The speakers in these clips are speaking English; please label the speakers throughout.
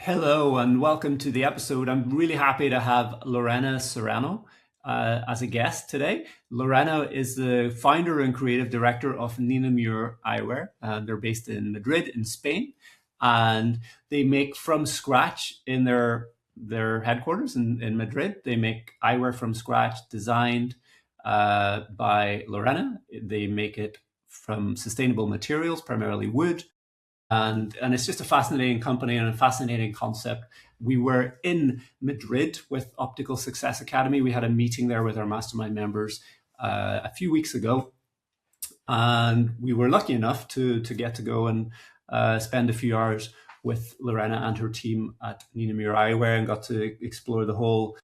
Speaker 1: Hello and welcome to the episode. I'm really happy to have Lorena Serrano as a guest today. Lorena is the founder and creative director of Nina Mûr Eyewear. They're based in Madrid, in Spain, and they make from scratch in their headquarters in Madrid. They make eyewear from scratch, designed by Lorena. They make it from sustainable materials, primarily wood, and it's just a fascinating company and a fascinating concept. We were in Madrid with Optical Success Academy. We had a meeting there with our mastermind members a few weeks ago, and we were lucky enough to get to go and spend a few hours with Lorena and her team at Nina Mûr Eyewear, and got to explore the whole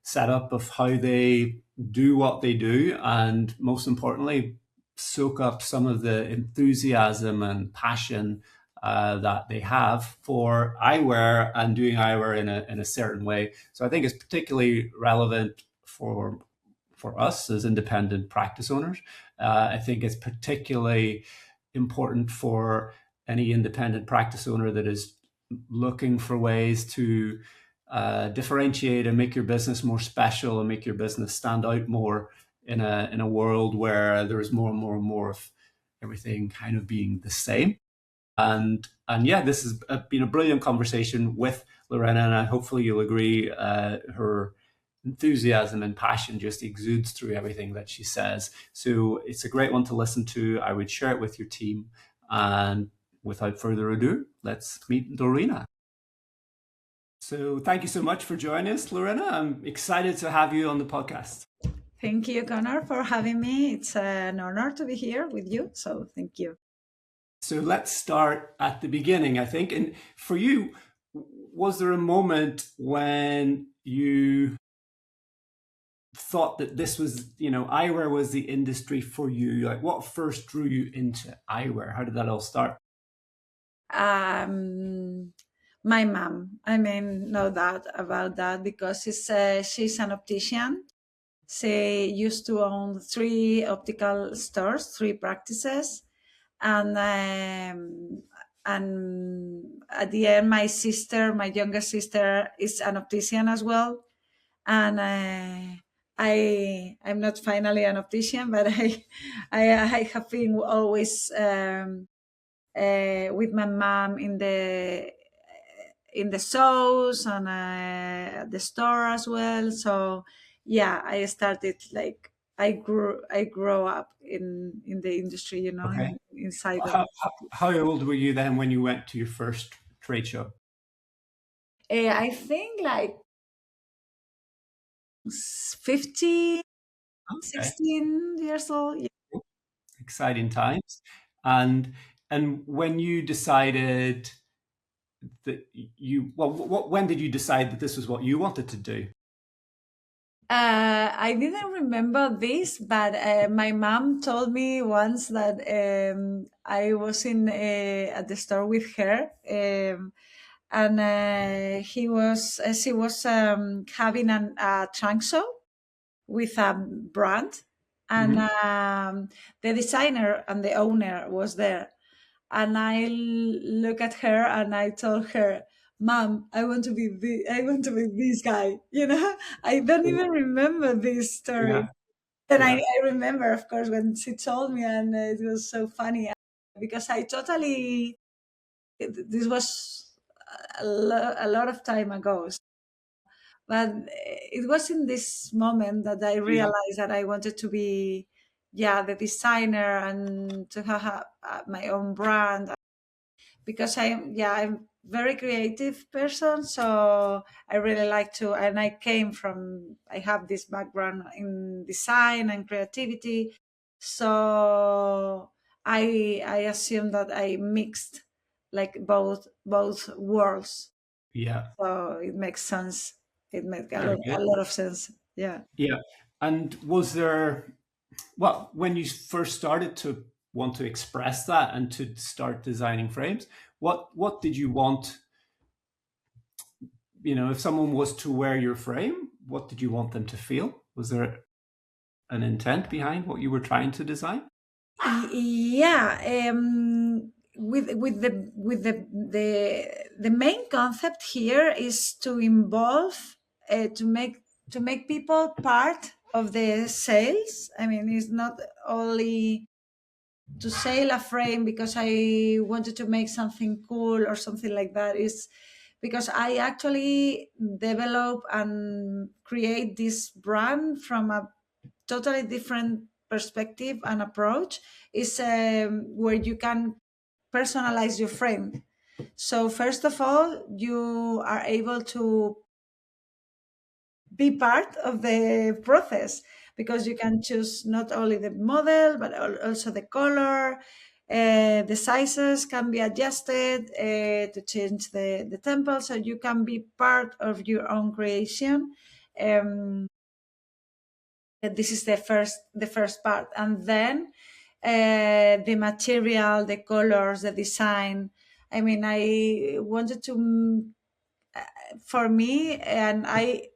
Speaker 1: setup of how they do what they do, and most importantly, soak up some of the enthusiasm and passion that they have for eyewear and doing eyewear in a certain way. So I think it's particularly relevant for us as independent practice owners. I think it's particularly important for any independent practice owner that is looking for ways to differentiate and make your business more special and make your business stand out more in a world where there is more and more and more of everything kind of being the same. And yeah, this has been a brilliant conversation with Lorena, and hopefully you'll agree. Her enthusiasm and passion just exudes through everything that she says. So it's a great one to listen to. I would share it with your team. And without further ado, let's meet Lorena. So thank you so much for joining us, Lorena. I'm excited to have you on the podcast.
Speaker 2: Thank you, Conor, for having me. It's an honor to be here with you. So thank you.
Speaker 1: So let's start at the beginning, I think. And for you, was there a moment when you thought that this was, eyewear was the industry for you? Like, what first drew you into eyewear? How did that all start?
Speaker 2: My mom, no doubt about that, because she's an optician. She used to own 3 optical stores, 3 practices, and at the end, my younger sister, is an optician as well, and I'm not finally an optician, but I have been always with my mom in the shows and at the store as well. So yeah, I started like I grew up in the industry,
Speaker 1: Okay.
Speaker 2: inside of.
Speaker 1: How old were you then when you went to your first trade show?
Speaker 2: I think like 15,
Speaker 1: Okay.
Speaker 2: 16 years old. Yeah.
Speaker 1: Exciting times. And and when you decided that when did you decide that this was what you wanted to do?
Speaker 2: I didn't remember this, but my mom told me once that I was in at the store with her, and she was having a trunk show with a brand, and
Speaker 1: Mhm.
Speaker 2: the designer and the owner was there, and I look at her and I told her, "Mom, I want to be this guy." I don't even remember this story,
Speaker 1: Yeah,
Speaker 2: and
Speaker 1: yeah,
Speaker 2: I remember, of course, when she told me, and it was so funny because I totally. This was a lot of time ago, but it was in this moment that I
Speaker 1: yeah.
Speaker 2: realized that I wanted to be, yeah, the designer and to have my own brand, because I'm very creative person, so I really like to, and I have this background in design and creativity, so I assume that I mixed like both worlds,
Speaker 1: Yeah,
Speaker 2: so it makes sense. It makes
Speaker 1: very
Speaker 2: a
Speaker 1: good.
Speaker 2: lot of sense. Yeah.
Speaker 1: Yeah. And was there, well, when you first started to want to express that and to start designing frames, what did you want? If someone was to wear your frame, what did you want them to feel? Was there an intent behind what you were trying to design?
Speaker 2: Yeah. the main concept here is to involve, to make people part of the sales. I mean, it's not only to sell a frame because I wanted to make something cool or something like that. Is because I actually develop and create this brand from a totally different perspective and approach. Is where you can personalize your frame. So first of all, you are able to be part of the process because you can choose not only the model but also the color. The sizes can be adjusted to change the temple, so you can be part of your own creation. This is the first part, and then the material, the colors, the design. I mean, I wanted to, for me, and I,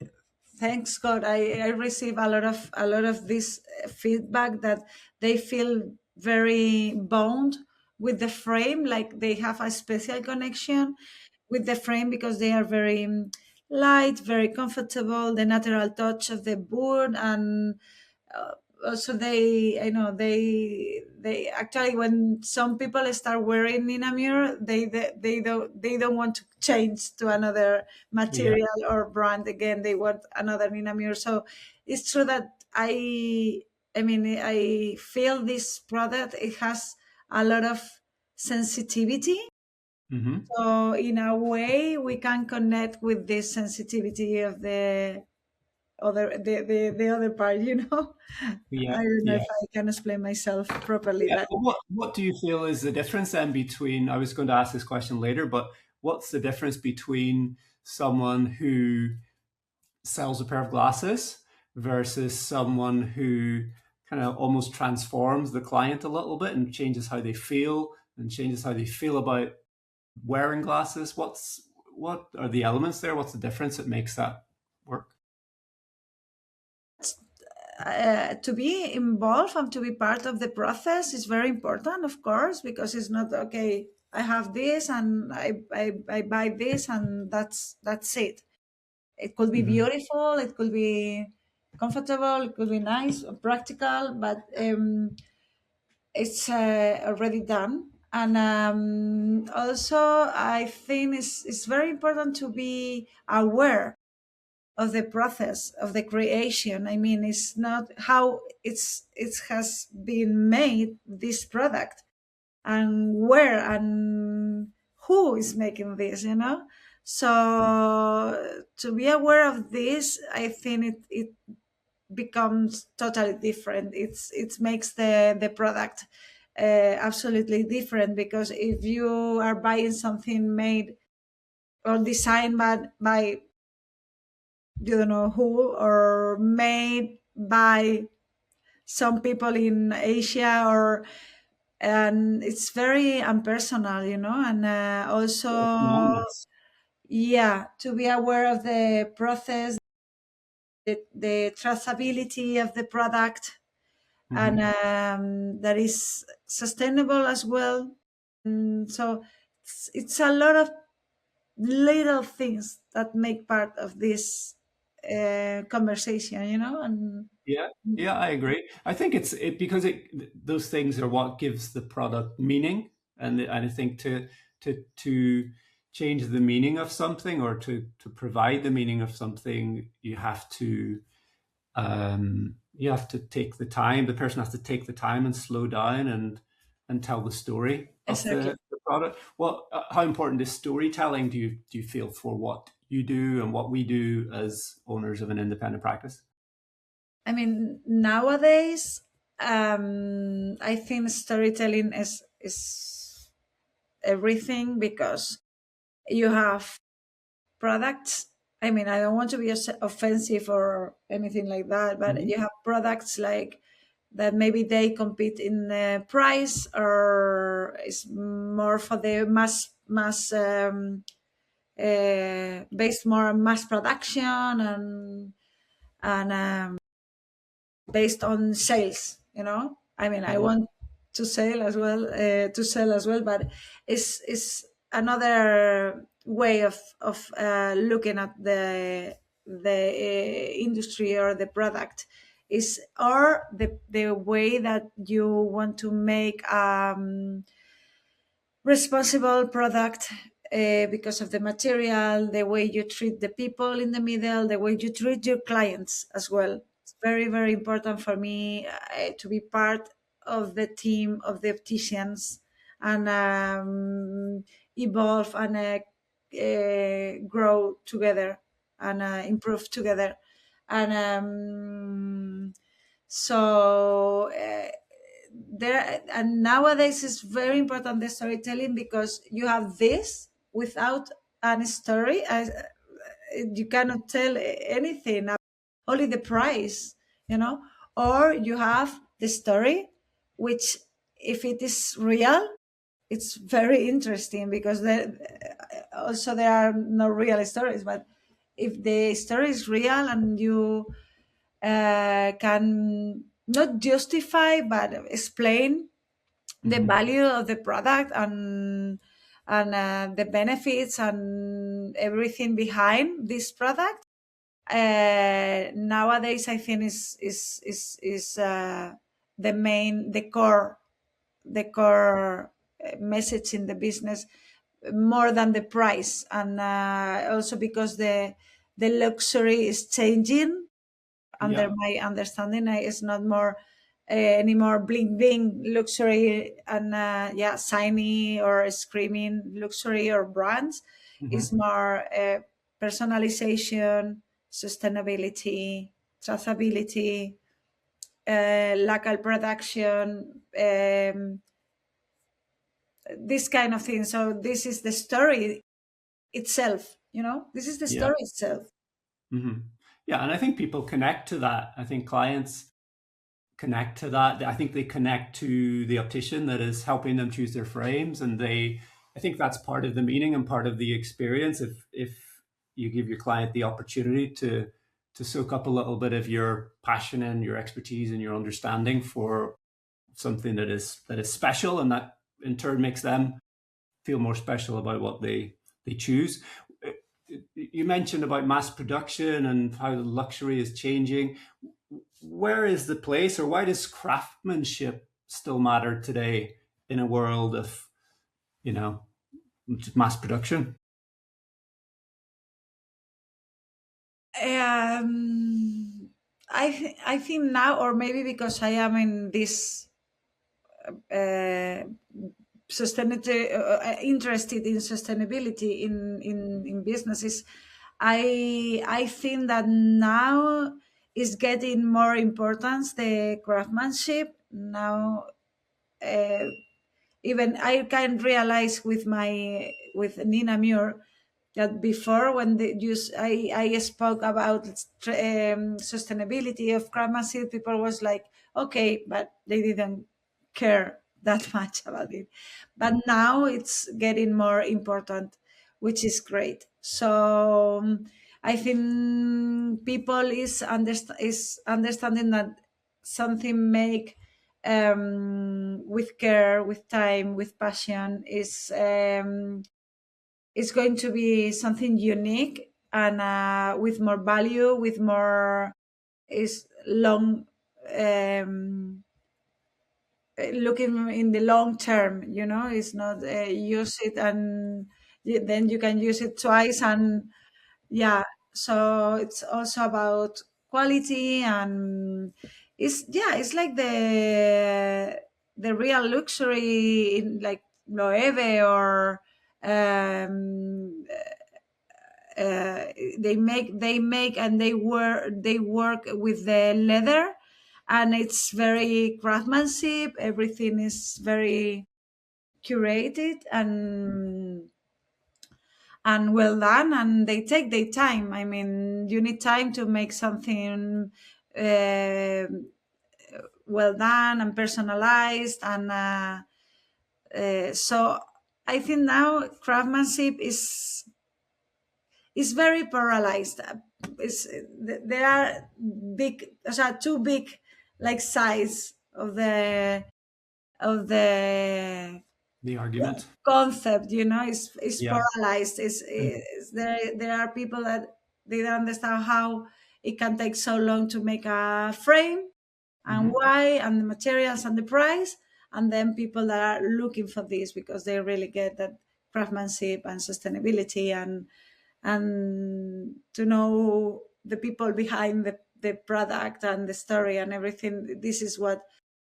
Speaker 2: thanks God, I receive a lot of this feedback that they feel very bound with the frame, like they have a special connection with the frame because they are very light, very comfortable, the natural touch of the wood, and uh, also I know they actually, when some people start wearing Nina Mûr, they don't want to change to another
Speaker 1: Yeah.
Speaker 2: material or brand again. They want another Nina Mûr. So it's true that I mean, I feel this product, it has a lot of sensitivity.
Speaker 1: Hmm.
Speaker 2: So in a way, we can connect with this sensitivity of the other part.
Speaker 1: Yeah.
Speaker 2: I don't know
Speaker 1: Yeah.
Speaker 2: if I can explain myself properly,
Speaker 1: Yeah.
Speaker 2: but
Speaker 1: But what do you feel is the difference then between? I was going to ask this question later, but what's the difference between someone who sells a pair of glasses versus someone who kind of almost transforms the client a little bit and changes how they feel and changes how they feel about wearing glasses? What are the elements there? What's the difference that makes that work?
Speaker 2: to be involved and to be part of the process is very important, of course, because it's not okay. I have this and I buy this and that's it. It could be
Speaker 1: Hmm.
Speaker 2: beautiful, it could be comfortable, it could be nice, practical, but it's already done. And also, I think it's very important to be aware of the process of the creation. I mean, it's not how it has been made, this product, and where and who is making this. So to be aware of this, I think it becomes totally different. It makes the product absolutely different, because if you are buying something made or designed by you don't know who, or made by some people in Asia, or and it's very impersonal, and
Speaker 1: It's
Speaker 2: also,
Speaker 1: anonymous.
Speaker 2: yeah, to be aware of the process, the traceability of the product, and
Speaker 1: Hmm.
Speaker 2: that is sustainable as well. So it's a lot of little things that make part of this conversation, and
Speaker 1: Yeah, yeah, I agree. I think because those things are what gives the product meaning, and I think to change the meaning of something, or to provide the meaning of something, you have to take the time. The person has to take the time and slow down and tell the story of
Speaker 2: exactly.
Speaker 1: the product. Well, how important is storytelling? Do you feel for what you do and what we do as owners of an independent practice?
Speaker 2: I mean, nowadays, I think storytelling is everything, because you have products. I mean, I don't want to be offensive or anything like that, but
Speaker 1: Hmm.
Speaker 2: you have products like that. Maybe they compete in price, or is more for the mass based more on mass production, and based on sales. I mean, I
Speaker 1: Yeah.
Speaker 2: want. to sell as well, but it's another way of looking at the industry or the product, is or the way that you want to make responsible product, because of the material, the way you treat the people in the middle, the way you treat your clients as well. It's very, very important for me to be part of the team of the opticians, and evolve and grow together, and improve together. And so there, and nowadays it's very important, the storytelling, because you have this without any story. You cannot tell anything, only the price, you know. Or you have the story, which, if it is real, it's very interesting, because also there are no real stories. But if the story is real, and you can not justify but explain the
Speaker 1: Hmm.
Speaker 2: value of the product, and the benefits and everything behind this product, nowadays I think is the core message in the business, more than the price. And also because the luxury is changing, under
Speaker 1: Yeah.
Speaker 2: my understanding. It's not more anymore bling bling luxury, and yeah, shiny or screaming luxury or brands. Is
Speaker 1: Hmm.
Speaker 2: more personalization, sustainability, traceability, local production, this kind of thing. So this is the story itself, this is the
Speaker 1: Yeah.
Speaker 2: story itself.
Speaker 1: Hmm. Yeah, and I think people connect to that. I think clients connect to that. I think they connect to the optician that is helping them choose their frames, and I think that's part of the meaning and part of the experience. If you give your client the opportunity to soak up a little bit of your passion and your expertise and your understanding for something that is special, and that in turn makes them feel more special about what they choose. You mentioned about mass production and how the luxury is changing. Where is the place, or why does craftsmanship still matter today in a world of, you know, mass production?
Speaker 2: I think now, or maybe because I am in this uh, sustainability, interested in sustainability in businesses. I think that now is getting more importance, the craftsmanship now. uh, Even I can realize with Nina Mûr, that before, when I spoke about sustainability of craftsmanship, people was like, okay, but they didn't care that much about it. But now it's getting more important, which is great. So I think people is understanding that something make with care, with time, with passion, is going to be something unique, and with more value, with more is long, um, looking in the long term. It's not use it and then you can use it twice, and yeah. So it's also about quality, and it's like the real luxury in, like, Loewe, or um, they make and they work with the leather, and it's very craftsmanship. Everything is very curated and well done, and they take their time. I mean, you need time to make something uh, well done and personalized, and so I think now craftsmanship is very polarized. There are big, too big, like, size of of
Speaker 1: The argument.
Speaker 2: concept, is
Speaker 1: Yeah.
Speaker 2: paralyzed.
Speaker 1: Mm.
Speaker 2: There are people that they don't understand how it can take so long to make a frame, and
Speaker 1: Mhm.
Speaker 2: why, and the materials and the price. And then people that are looking for this because they really get that craftsmanship and sustainability, and to know the people behind the product and the story and everything. This is what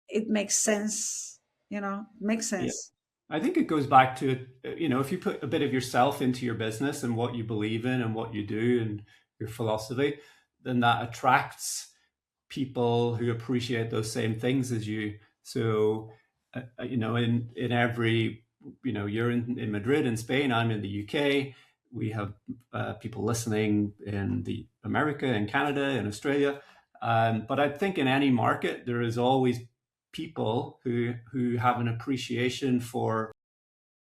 Speaker 2: it makes sense, makes
Speaker 1: Yeah.
Speaker 2: sense.
Speaker 1: I think it goes back to, if you put a bit of yourself into your business and what you believe in and what you do and your philosophy, then that attracts people who appreciate those same things as you. So, in every, you're in Madrid in Spain, I'm in the UK. We have people listening in the America, in Canada, in Australia. But I think in any market, there is always people who have an appreciation for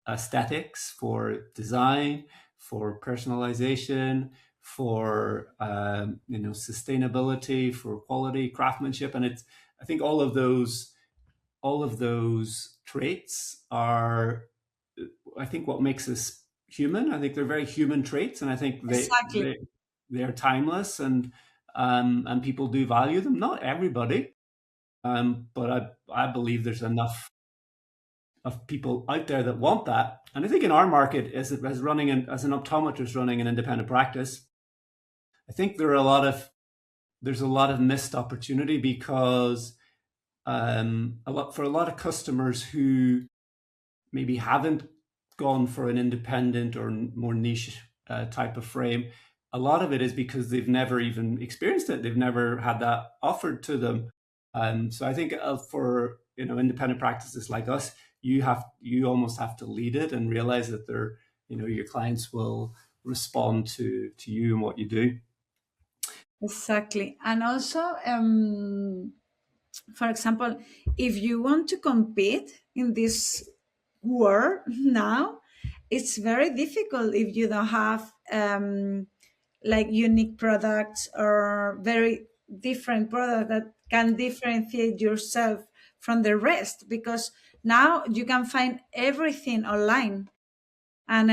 Speaker 1: aesthetics, for design, for personalization, for sustainability, for quality, craftsmanship, and it's. I think all of those traits are. I think what makes us human. I think they're very human traits, and I think
Speaker 2: Exactly.
Speaker 1: they're timeless, and people do value them. Not everybody, but I believe there's enough of people out there that want that. And I think in our market, as an optometrist running an independent practice, I think there's a lot of missed opportunity because for a lot of customers who maybe haven't gone for an independent or more niche type of frame, a lot of it is because they've never even experienced it. They've never had that offered to them. So I think for independent practices like us, you almost have to lead it and realize that your clients will respond to you and what you do.
Speaker 2: Exactly. And also, for example, if you want to compete in this world now, it's very difficult if you don't have like unique products or very different products that can differentiate yourself from the rest, because now you can find everything online, and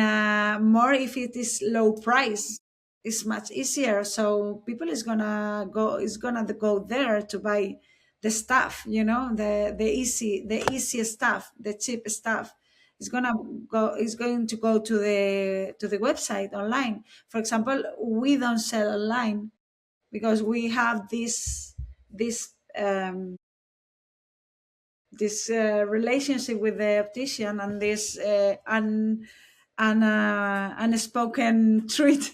Speaker 2: more if it is low price, it's much easier. So people is gonna go there to buy the stuff, the easiest stuff, the cheap stuff. Is going to go to the website online. For example, we don't sell online because we have this relationship with the optician, and this unspoken treat.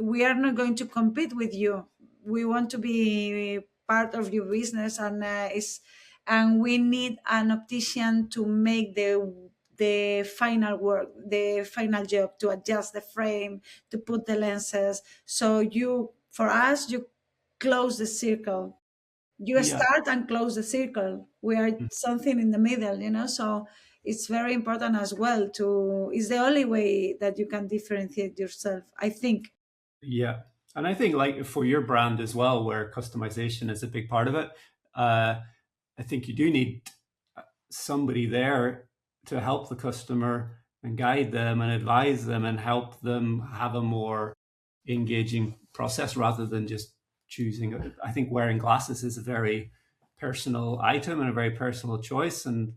Speaker 2: We are not going to compete with you. We want to be part of your business, and we need an optician to make the final work, the final job, to adjust the frame, to put the lenses. So for us, you close the circle. You
Speaker 1: Yeah.
Speaker 2: start and close the circle. We are something in the middle, so it's very important as well. It's the only way that you can differentiate yourself, I think.
Speaker 1: Yeah. And I think like for your brand as well, where customization is a big part of it, I think you do need somebody there to help the customer and guide them and advise them and help them have a more engaging process rather than just choosing. I think wearing glasses is a very personal item and a very personal choice, and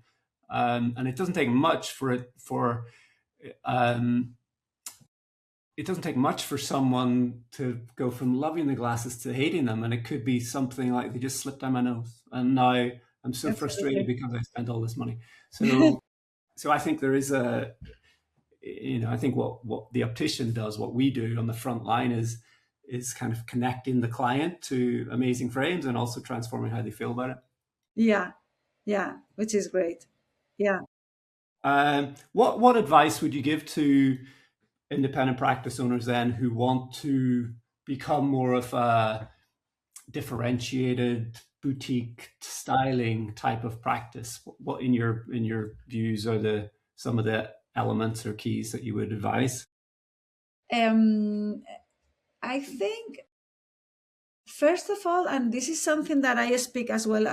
Speaker 1: it doesn't take much um, it doesn't take much for someone to go from loving the glasses to hating them, and it could be something like they just slipped down my nose, and now I'm so frustrated
Speaker 2: Absolutely.
Speaker 1: because I spent all this money. So I think there is I think what the optician does, what we do on the front line is kind of connecting the client to amazing frames and also transforming how they feel about it.
Speaker 2: Yeah, yeah, which is great. Yeah.
Speaker 1: What advice would you give to independent practice owners then who want to become more of a differentiated boutique styling type of practice? What in your views are some of the elements or keys that you would advise?
Speaker 2: um I think First of all, and this is something that I speak as well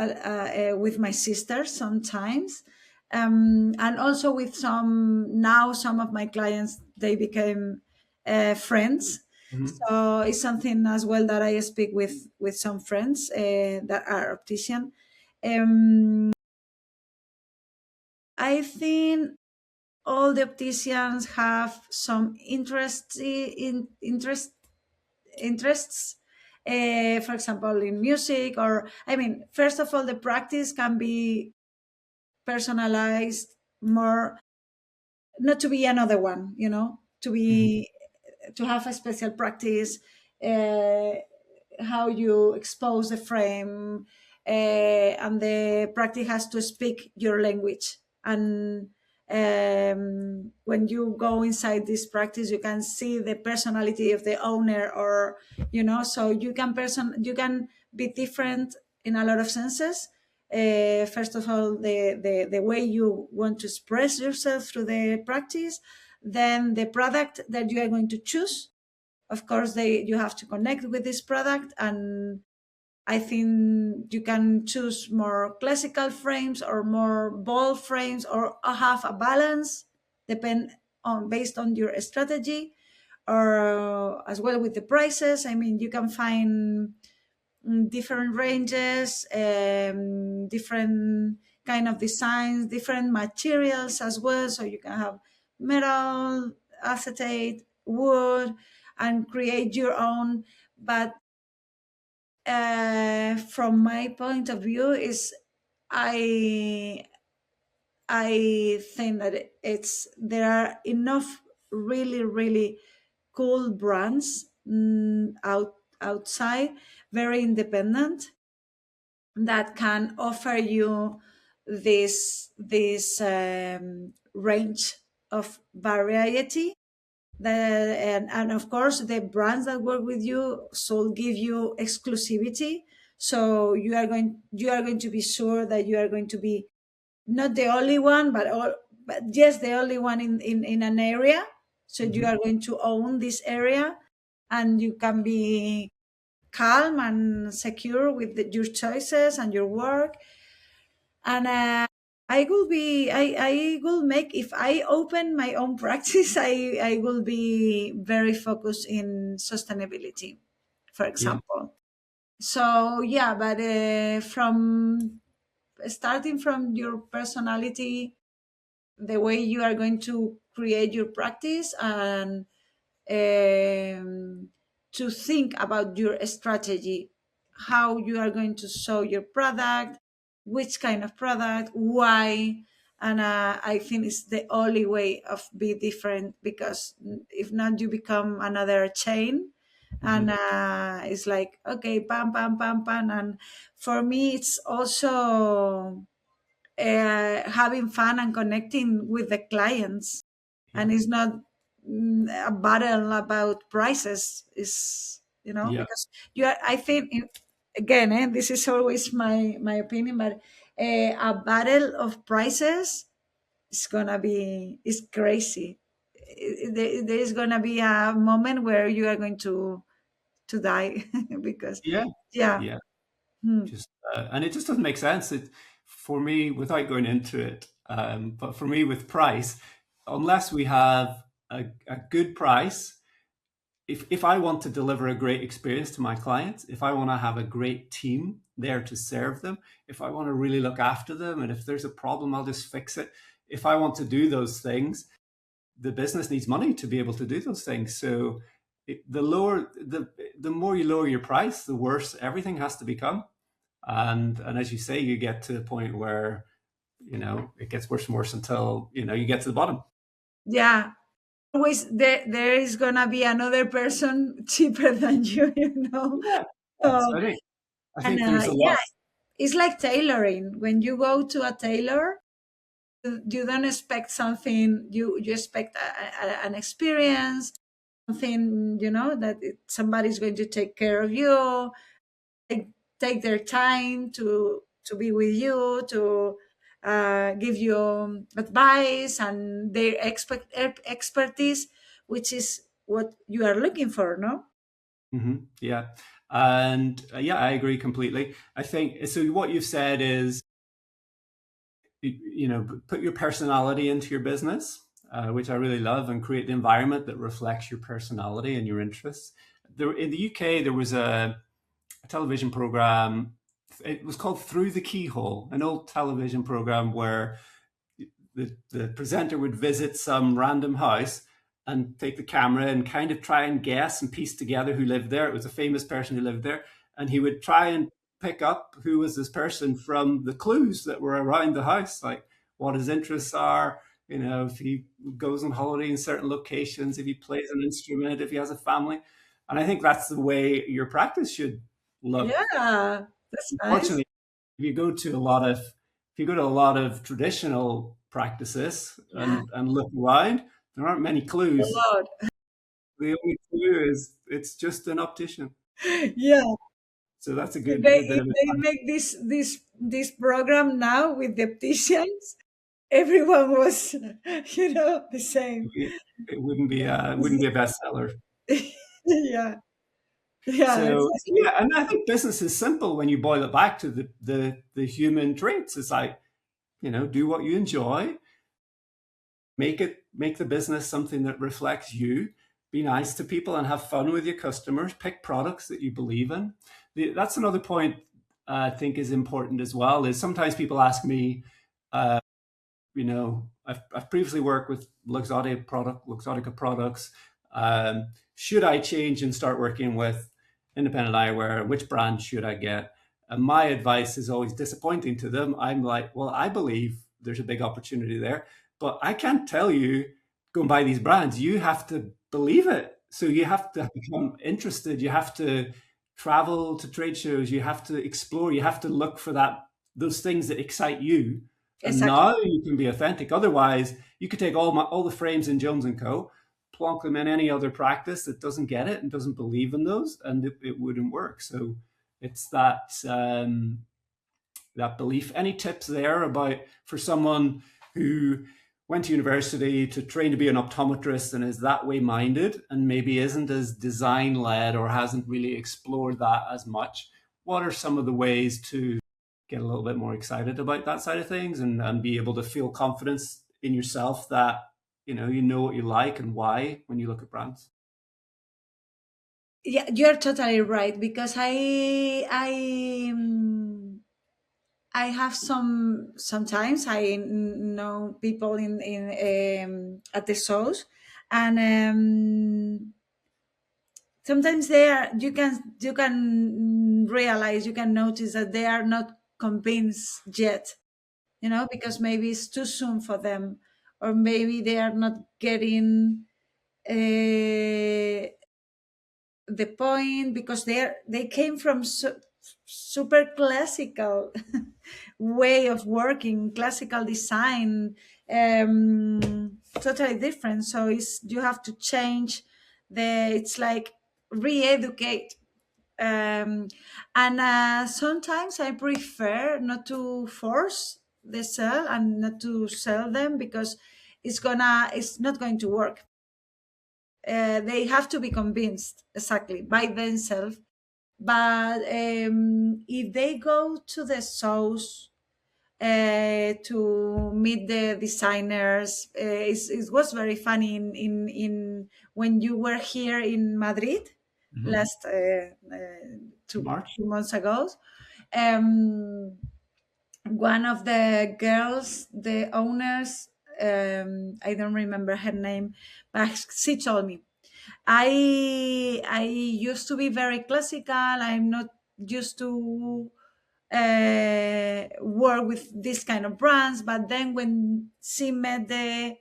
Speaker 2: with my sister sometimes, and also with some of my clients, they became friends.
Speaker 1: Hmm.
Speaker 2: So it's something as well that I speak with some friends that are optician. Um, I think all the opticians have some interests, for example, in music, or I mean, first of all, the practice can be personalized more, not to be another one, to
Speaker 1: Hmm.
Speaker 2: be to have a special practice, uh, how you expose the frame, and the practice has to speak your language. And when you go inside this practice, you can see the personality of the owner, or so you can be different in a lot of senses. First of all, the way you want to express yourself through the practice, then the product that you are going to choose. Of course, you have to connect with this product, and I think you can choose more classical frames or more bold frames, or have a balance, depend on based on your strategy, or as well with the prices. I mean, you can find different ranges, different kind of designs, different materials as well. So you can have metal, acetate, wood, and create your own. But from my point of view, is I I think that it's there are enough really really cool brands outside, very independent, that can offer you this range of variety. And of course, the brands that work with you should give you exclusivity. So you are going to be sure that you are going to be not the only one, but yes, the only one in an area. So you
Speaker 1: Hmm.
Speaker 2: are going to own this area, and you can be calm and secure with your choices and your work. And I will make, if I open my own practice, I will be very focused in sustainability, for
Speaker 1: Yeah.
Speaker 2: example. So yeah, but from starting from your personality, the way you are going to create your practice, and to think about your strategy, how you are going to show your product, which kind of product, why. And I think it's the only way of be different, because if not, you become another chain. And
Speaker 1: Hmm.
Speaker 2: it's like, okay, pam pam pam pam. And for me, it's also having fun and connecting with the clients,
Speaker 1: Yeah.
Speaker 2: and it's not a battle about prices. Is
Speaker 1: Yeah.
Speaker 2: because you are, I think, again, this is always my opinion, but a battle of prices is gonna be is crazy. There is gonna be a moment where you are going to die because
Speaker 1: Yeah.
Speaker 2: yeah.
Speaker 1: Yeah.
Speaker 2: Hmm.
Speaker 1: Just and it just doesn't make sense. It for me, without going into it, but for me with price, unless we have a good price, if I want to deliver a great experience to my clients, if I want to have a great team there to serve them, if I want to really look after them, and if there's a problem, I'll just fix it. If I want to do those things, the business needs money to be able to do those things. So the more you lower your price, the worse everything has to become. And as you say, you get to the point where it gets worse and worse until you get to the bottom.
Speaker 2: Yeah, always there is gonna be another person cheaper than you,
Speaker 1: Yeah.
Speaker 2: so,
Speaker 1: So I
Speaker 2: and
Speaker 1: think there's a
Speaker 2: yeah,
Speaker 1: lot.
Speaker 2: it's like tailoring. When you go to a tailor, you don't expect something, you expect an experience, something, that somebody's going to take care of you, take, take their time to be with you, to give you advice, and their expertise, which is what you are looking for, no?
Speaker 1: Hmm. Yeah. And yeah, I agree completely. I think so. What you've said is, put your personality into your business, which I really love, and create the environment that reflects your personality and your interests. There, in the UK, there was a television program. It was called Through the Keyhole, an old television program where the presenter would visit some random house and take the camera and kind of try and guess and piece together who lived there. It was a famous person who lived there. And he would try and pick up who was this person from the clues that were around the house, like what his interests are, if he goes on holiday in certain locations, if he plays an instrument, if he has a family. And I think that's the way your practice should look.
Speaker 2: Yeah, that's nice.
Speaker 1: Unfortunately, if you go to a lot of if you go to a lot of traditional practices
Speaker 2: Yeah,
Speaker 1: and look around, there aren't many
Speaker 2: a
Speaker 1: clues.
Speaker 2: lot.
Speaker 1: The only clue is it's just an optician.
Speaker 2: Yeah,
Speaker 1: So that's a
Speaker 2: if
Speaker 1: good
Speaker 2: they
Speaker 1: a bit
Speaker 2: if
Speaker 1: of
Speaker 2: they
Speaker 1: advice.
Speaker 2: make this program now with the opticians, everyone was, the same.
Speaker 1: It wouldn't be a bestseller.
Speaker 2: Yeah, yeah,
Speaker 1: So
Speaker 2: exactly.
Speaker 1: yeah, and I think business is simple when you boil it back to the human traits. It's like, do what you enjoy, make the business something that reflects you, be nice to people and have fun with your customers, pick products that you believe in. That's another point I think is important as well, is sometimes people ask me, I've previously worked with Luxottica products. Should I change and start working with independent eyewear? Which brand should I get? And my advice is always disappointing to them. I'm like, well, I believe there's a big opportunity there, but I can't tell you go and buy these brands. You have to believe it. So you have to become interested. You have to travel to trade shows. You have to explore. You have to look for those things that excite you, and
Speaker 2: Exactly.
Speaker 1: now you can be authentic. Otherwise, you could take all the frames in Jones and Co., plonk them in any other practice that doesn't get it and doesn't believe in those, and it wouldn't work. So it's that belief. Any tips there about for someone who went to university to train to be an optometrist and is that way minded and maybe isn't as design led or hasn't really explored that as much? What are some of the ways to get a little bit more excited about that side of things, and be able to feel confidence in yourself that you know what you like and why when you look at brands?
Speaker 2: Yeah, you're totally right, because I have sometimes I know people in at the shows, and sometimes you can realize, you can notice that they are not convinced yet, because maybe it's too soon for them, or maybe they are not getting the point, because they came from super classical way of working, classical design, totally different. So you have to change it's like re-educate. And sometimes I prefer not to force the sell and not to sell them, because it's not going to work. They have to be convinced exactly by themselves. But if they go to the shows, to meet the designers, it was very funny in when you were here in Madrid
Speaker 1: Mm-hmm.
Speaker 2: last two,
Speaker 1: March.
Speaker 2: 2 months ago. Um, One of the girls, the owners, I don't remember her name, but she told me, I used to be very classical. I'm not used to work with this kind of brands. But then when she met the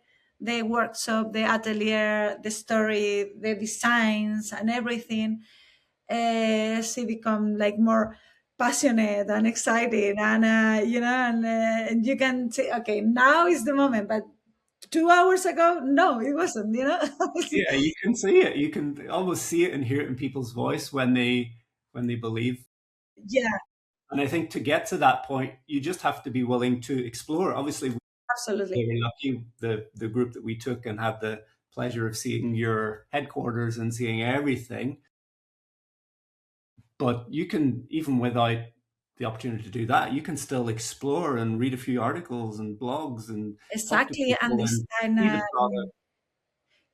Speaker 2: workshop, the atelier, the story, the designs, and everything, she become like more passionate and excited, and and you can say, okay, now is the moment. But 2 hours ago, no, it wasn't.
Speaker 1: Yeah, you can see it. You can almost see it and hear it in people's voice when they believe.
Speaker 2: Yeah,
Speaker 1: And I think to get to that point, you just have to be willing to explore. Obviously,
Speaker 2: absolutely.
Speaker 1: we were lucky, the group that we took and had the pleasure of seeing your headquarters and seeing everything. But you can, even without the opportunity to do that, you can still explore and read a few articles and blogs and talk to
Speaker 2: Exactly, and
Speaker 1: people
Speaker 2: this
Speaker 1: and
Speaker 2: and
Speaker 1: see the product.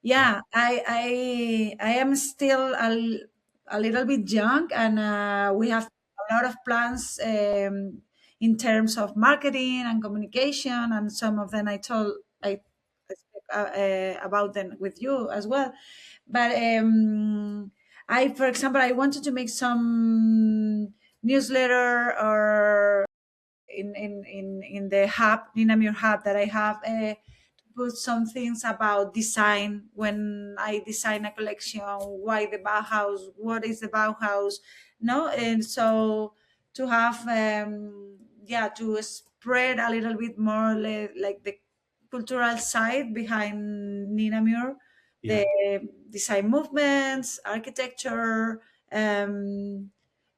Speaker 1: Yeah.
Speaker 2: yeah, I am still a little bit young, and we have a lot of plans in terms of marketing and communication, and some of them I spoke about them with you as well. But for example, I wanted to make some newsletter or in the hub, Nina Mûr hub that I have. Put some things about design when I design a collection, why the Bauhaus, what is the Bauhaus, no? And so to have, yeah, to spread a little bit more like the cultural side behind Nina Mûr,
Speaker 1: Yeah.
Speaker 2: the design movements, architecture, um,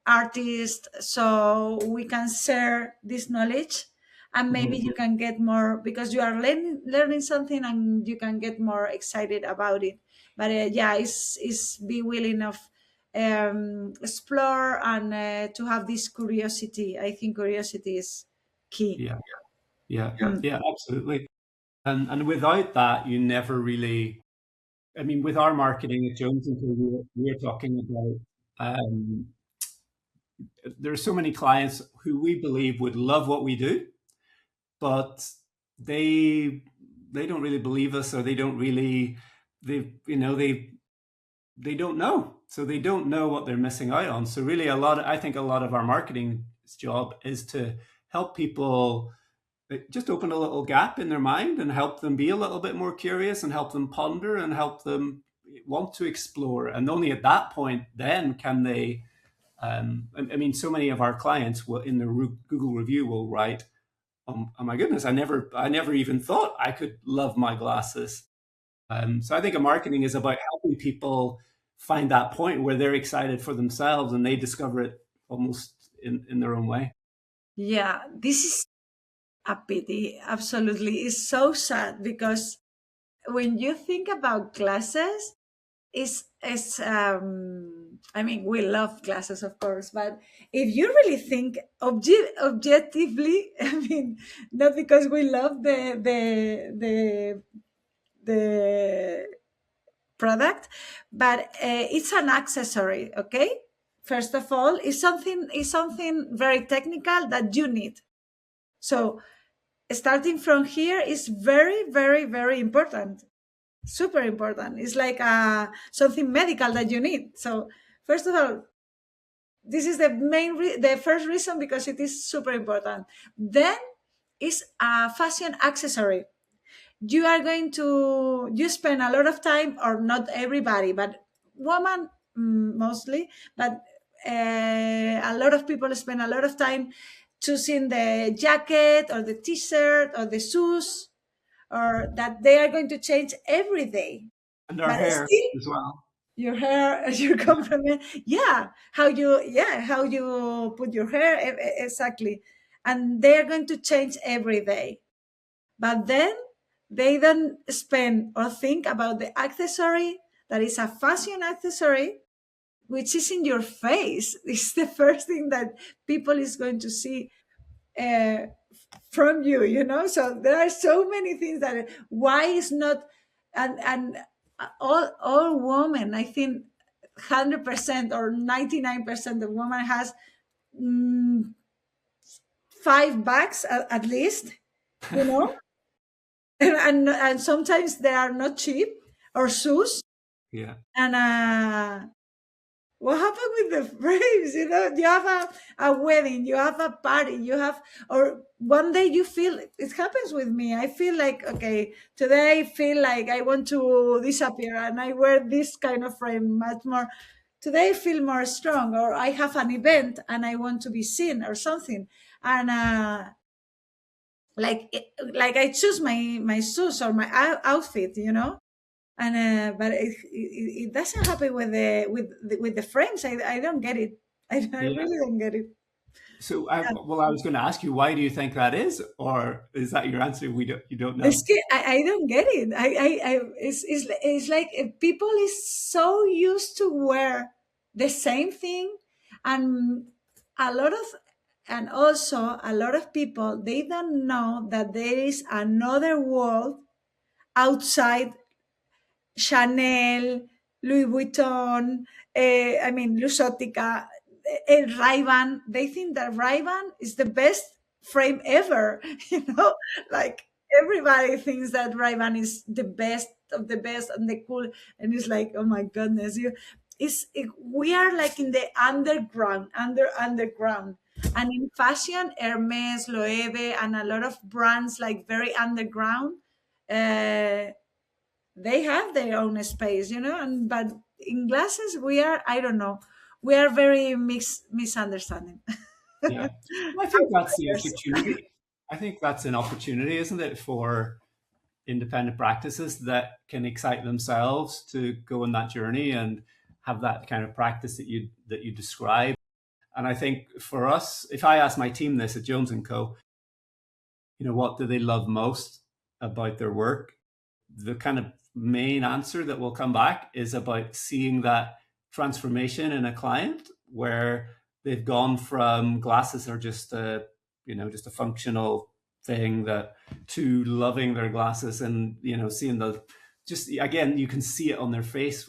Speaker 2: artists, so we can share this knowledge, and maybe
Speaker 1: Mhm.
Speaker 2: you can get more because you are learning something and you can get more excited about it. But yeah, it's be willing of explore and to have this curiosity. I think curiosity is key.
Speaker 1: Yeah. Yeah.
Speaker 2: Mm.
Speaker 1: Yeah, absolutely. And without that, you never really. I mean, with our marketing at Jones and Co, we're talking about. There are so many clients who we believe would love what we do, but they they don't really believe us, or they don't really they don't know. So they don't know what they're missing out on. So really, I think a lot of our marketing job is to help people just open a little gap in their mind and help them be a little bit more curious and help them ponder and help them want to explore. And only at that point then can they. I mean, so many of our clients will, in the Google review, will write, "Oh my goodness, I never even thought I could love my glasses." So I think a marketing is about helping people find that point where they're excited for themselves and they discover it almost in their own way.
Speaker 2: Yeah, this is a pity. Absolutely, it's so sad because when you think about classes, is I mean, we love classes, of course, but if you really think objectively, I mean, not because we love the product, but it's an accessory. Okay, first of all, it's something very technical that you need. So starting from here is very, very, very important, super important. It's like something medical that you need. So first of all, this is the first reason, because it is super important. Then is a fashion accessory. You are going to you spend a lot of time, or not everybody, but woman, mostly, but a lot of people spend a lot of time choosing the jacket or the t-shirt or the shoes, or that they are going to change every day.
Speaker 1: And our
Speaker 2: But
Speaker 1: hair
Speaker 2: still,
Speaker 1: as well.
Speaker 2: your hair, your compliment, yeah, how you put your hair, exactly, and they are going to change every day. But then they don't spend or think about the accessory that is a fashion accessory, which is in your face. It's the first thing that people is going to see uh, from you, so there are so many things that why is not, and all women, I think 100% or 99% of women has mm, 5 bags at least, you know and sometimes they are not cheap, or shoes.
Speaker 1: Yeah.
Speaker 2: And what happened with the frames? You have a wedding, you have a party, or one day you feel, it happens with me. I feel like, okay, today I feel like I want to disappear and I wear this kind of frame much more. Today I feel more strong, or I have an event and I want to be seen or something. And like I choose my shoes or my outfit, and but it doesn't happen with the frames. I don't get it. I
Speaker 1: Yeah.
Speaker 2: really don't get it.
Speaker 1: So,
Speaker 2: Yeah.
Speaker 1: I was going to ask you, why do you think that is, or is that your answer? You don't know.
Speaker 2: I don't get it. It's like people is so used to wear the same thing, And a lot of, and also a lot of people, they don't know that there is another world outside Chanel, Louis Vuitton, I mean, Luxottica, Ray-Ban. They think that Ray-Ban is the best frame ever. You know, like everybody thinks that Ray-Ban is the best of the best and the cool. And it's like, oh my goodness, we are like in the underground. And in fashion, Hermes, Loewe, and a lot of brands like very underground. Uh, they have their own space, and but in glasses we are, I don't know, we are very misunderstanding.
Speaker 1: Yeah. Well, I think that's the opportunity. I think that's an opportunity, isn't it, for independent practices that can excite themselves to go on that journey and have that kind of practice that you describe. And I think for us, if I ask my team this at Jones and Co, what do they love most about their work? The kind of main answer that will come back is about seeing that transformation in a client where they've gone from glasses are just a functional thing that to loving their glasses and seeing the just again you can see it on their face,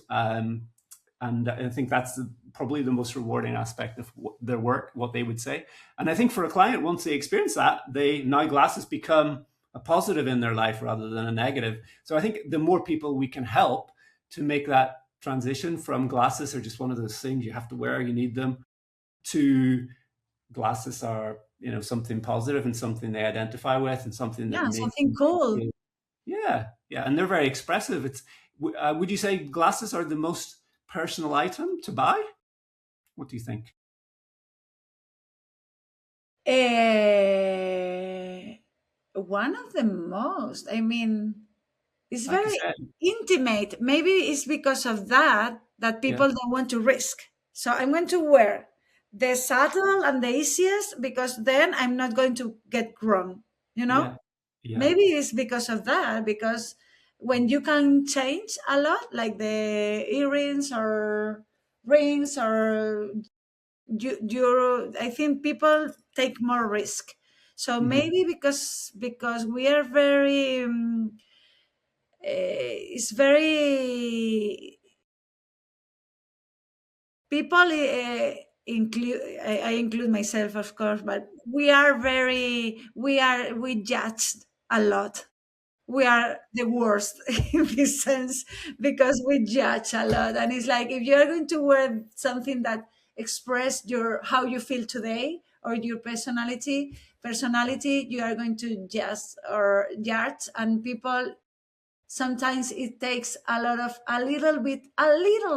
Speaker 1: and I think that's probably the most rewarding aspect of their work, what they would say. And I think for a client, once they experience that, they now glasses become a positive in their life rather than a negative. So I think the more people we can help to make that transition from glasses are just one of those things you have to wear, you need them, to glasses are something positive and something they identify with and something that
Speaker 2: Yeah,
Speaker 1: makes
Speaker 2: something
Speaker 1: them
Speaker 2: cool.
Speaker 1: feel, yeah, and they're very expressive. Would you say glasses are the most personal item to buy? What do you think?
Speaker 2: One of the most, I mean, it's
Speaker 1: Like I
Speaker 2: very
Speaker 1: said,
Speaker 2: intimate. Maybe it's because of that that
Speaker 1: yeah,
Speaker 2: people don't want to risk. So I'm going to wear the subtle and the easiest because then I'm not going to get wrong, you know?
Speaker 1: yeah, yeah.
Speaker 2: Maybe it's because of that, because when you can change a lot, like the earrings or rings, or I think people take more risk. So
Speaker 1: Mhm.
Speaker 2: maybe because we are very it's very people include, I include myself of course, but we judge a lot. We are the worst in this sense because we judge a lot, and it's like if you're going to wear something that express your how you feel today or your personality, you are going to judge or judge. And people, sometimes it takes a little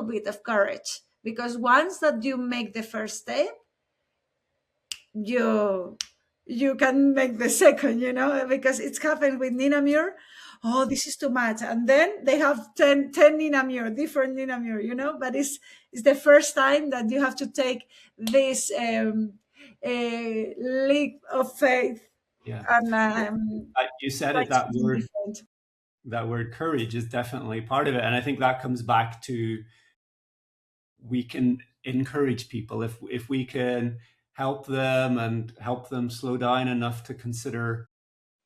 Speaker 2: bit of courage, because once that you make the first step, you you can make the second, because it's happened with Nina Mûr. Oh, this is too much, and then they have 10 Nina Mûr, different Nina Mûr, but it's the first time that you have to take this leap of faith,
Speaker 1: Yeah.
Speaker 2: and
Speaker 1: You said
Speaker 2: try
Speaker 1: it,
Speaker 2: something different.
Speaker 1: that word courage is definitely part of it. And I think that comes back to we can encourage people if we can help them slow down enough to consider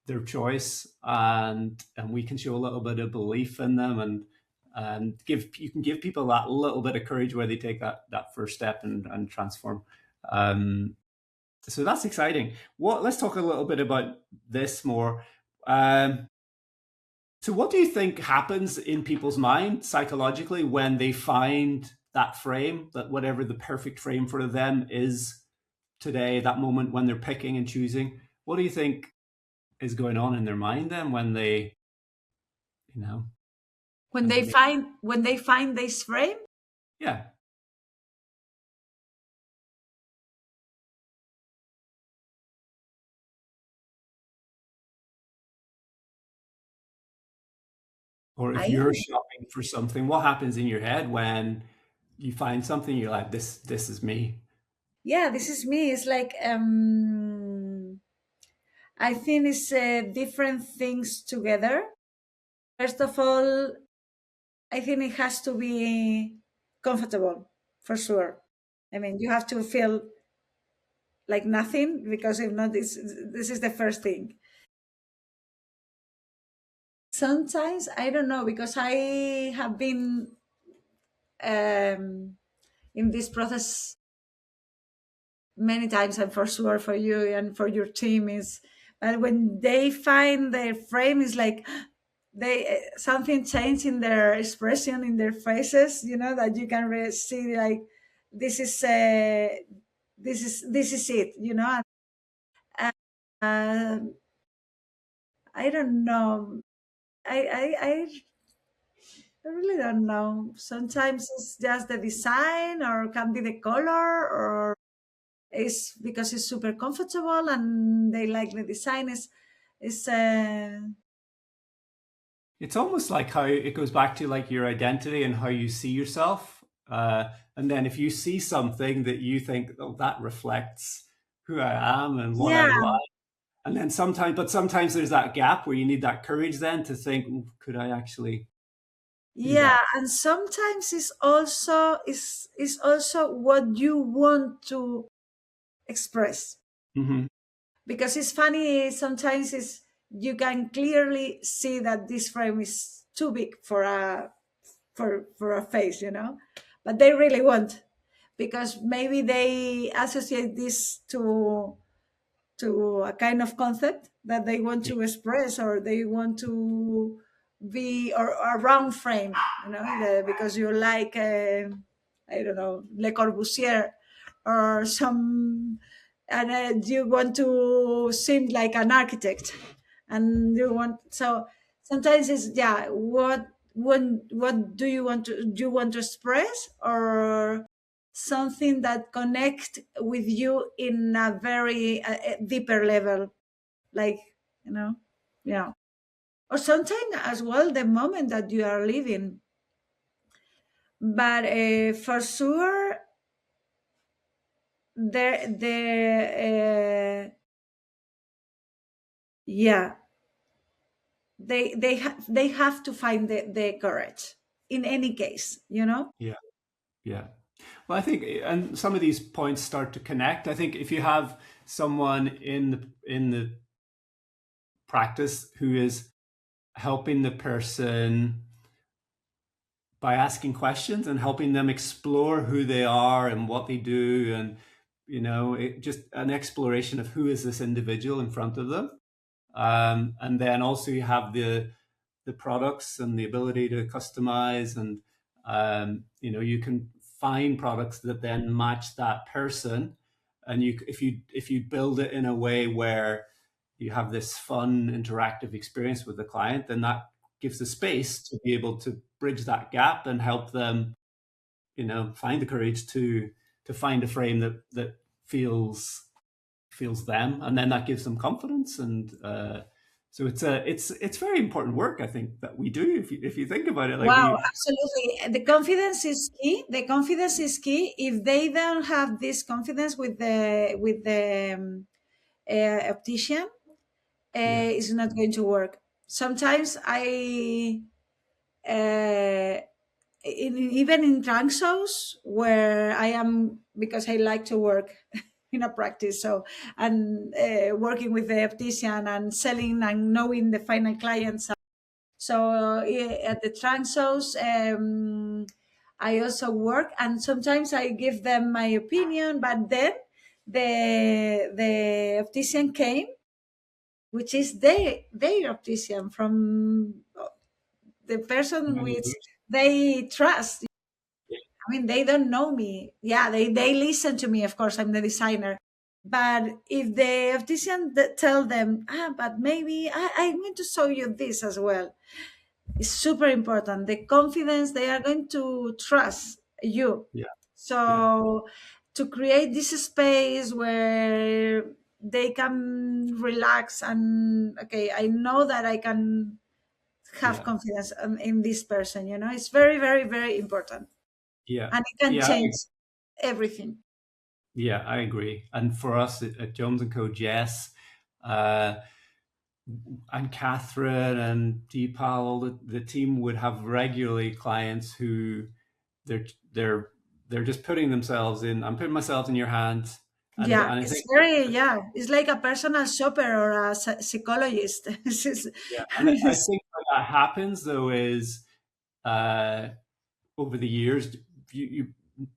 Speaker 1: their choice, and we can show a little bit of belief in them, and you can give people that little bit of courage where they take that first step and transform. um, so that's exciting. Let's talk a little bit about this more. um, so what do you think happens in people's mind psychologically when they find that frame, that whatever the perfect frame for them is today, that moment when they're picking and choosing? What do you think is going on in their mind then when you know,
Speaker 2: when
Speaker 1: when they
Speaker 2: they
Speaker 1: make,
Speaker 2: find this frame.
Speaker 1: yeah, or if
Speaker 2: I
Speaker 1: you're shopping for something, what happens in your head when you find something you're like, this is me?
Speaker 2: Yeah, this is me. It's like I think it's different things together. First of all, I think it has to be comfortable, for sure. I mean, you have to feel like nothing, because if not, this is the first thing. Sometimes I don't know, because I have been um, in this process many times, and for sure for you and for your team is, but when they find their frame, is like they something changed in their expression, in their faces, that you can really see, like this is this is it, and, uh, I don't know. I really don't know. Sometimes it's just the design, or can be the color, or it's because it's super comfortable and they like the design. Is
Speaker 1: It's almost like how it goes back to like your identity and how you see yourself. And then if you see something that you think, oh, that reflects who I am and what I
Speaker 2: Yeah,
Speaker 1: like, and then sometimes there's that gap where you need that courage then to think, "Ooh, could I actually do
Speaker 2: yeah,
Speaker 1: that?"
Speaker 2: and sometimes it's also what you want to express,
Speaker 1: Hmm.
Speaker 2: because it's funny sometimes. Is You can clearly see that this frame is too big for a face, but they really want, because maybe they associate this to a kind of concept that they want
Speaker 1: Yeah.
Speaker 2: to express, or they want to be, or a round frame, because you like, I don't know, Le Corbusier or some, and you want to seem like an architect, and you want, so sometimes it's, yeah, what do you want to express, or something that connect with you in a very deeper level, like, you know yeah, or sometimes as well the moment that you are living, but for sure the yeah, they have to find the courage in any case,
Speaker 1: Yeah. Yeah. Well, I think, and some of these points start to connect. I think if you have someone in the practice who is helping the person by asking questions and helping them explore who they are and what they do, and just an exploration of who is this individual in front of them. And then also you have the products and the ability to customize, and you can find products that then match that person. And if you build it in a way where you have this fun interactive experience with the client, then that gives the space to be able to bridge that gap and help them find the courage to find a frame that feels them, and then that gives them confidence. And so it's very important work, I think, that we do. If you think about it, like
Speaker 2: Wow,
Speaker 1: we
Speaker 2: absolutely. The confidence is key. The confidence is key. If they don't have this confidence with the optician,
Speaker 1: yeah
Speaker 2: it's not going to work. Sometimes uh, even in trunk shows where I am, because I like to work in a practice, so, and working with the optician and selling and knowing the final clients. So at the trunk shows, I also work, and sometimes I give them my opinion. But then the optician came, which is their optician, from the person which they trust. I mean, they don't know me. Yeah, they listen to me. Of course, I'm the designer. But if the optician tell them, but maybe I'm going to show you this as well, it's super important. The confidence, they are going to trust you.
Speaker 1: yeah yeah
Speaker 2: So to create this space where they can relax and, okay, I know that I can have
Speaker 1: yeah
Speaker 2: confidence in this person. It's very, very, very important,
Speaker 1: yeah
Speaker 2: and it can
Speaker 1: yeah
Speaker 2: change everything.
Speaker 1: yeah, I agree. And for us at Jones and Co, Jess, uh, and Catherine and Deepal, all the team would have regularly clients who they're they're just putting themselves in. I'm putting myself in your hands,
Speaker 2: Yeah,
Speaker 1: and I
Speaker 2: it's
Speaker 1: think
Speaker 2: very, yeah, it's like a personal shopper or a psychologist.
Speaker 1: yeah, and I think when that happens though is uh, over the years you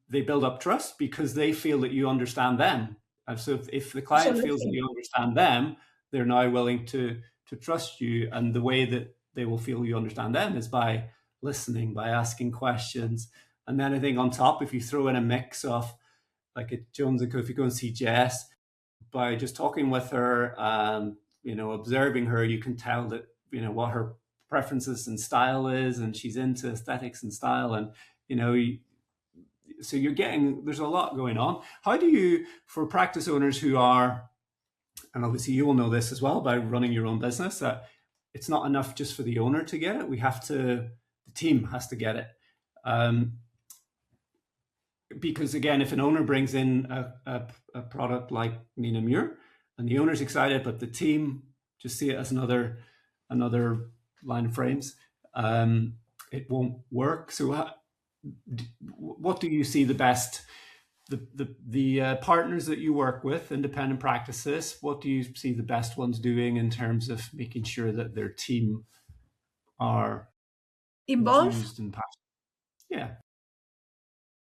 Speaker 1: they build up trust because they feel that you understand them, and so if the client feels that
Speaker 2: Absolutely.
Speaker 1: you understand them, they're now willing to trust you, and the way that they will feel you understand them is by listening, by asking questions, and then I think on top, if you throw in a mix of like at Jones and Co, if you go and see Jess, by just talking with her and observing her, you can tell that what her preferences and style is, and she's into aesthetics and style, and you know, so you're getting there's a lot going on. How do you, for practice owners who are, and obviously you will know this as well by running your own business, that it's not enough just for the owner to get it. The team has to get it. Um, because again, if an owner brings in a product like Nina Mûr and the owner's excited, but the team just see it as another line of frames, it won't work. So, what do you see the best? The partners that you work with, independent practices, what do you see the best ones doing in terms of making sure that their team are
Speaker 2: Involve?
Speaker 1: enthused and passionate? Yeah,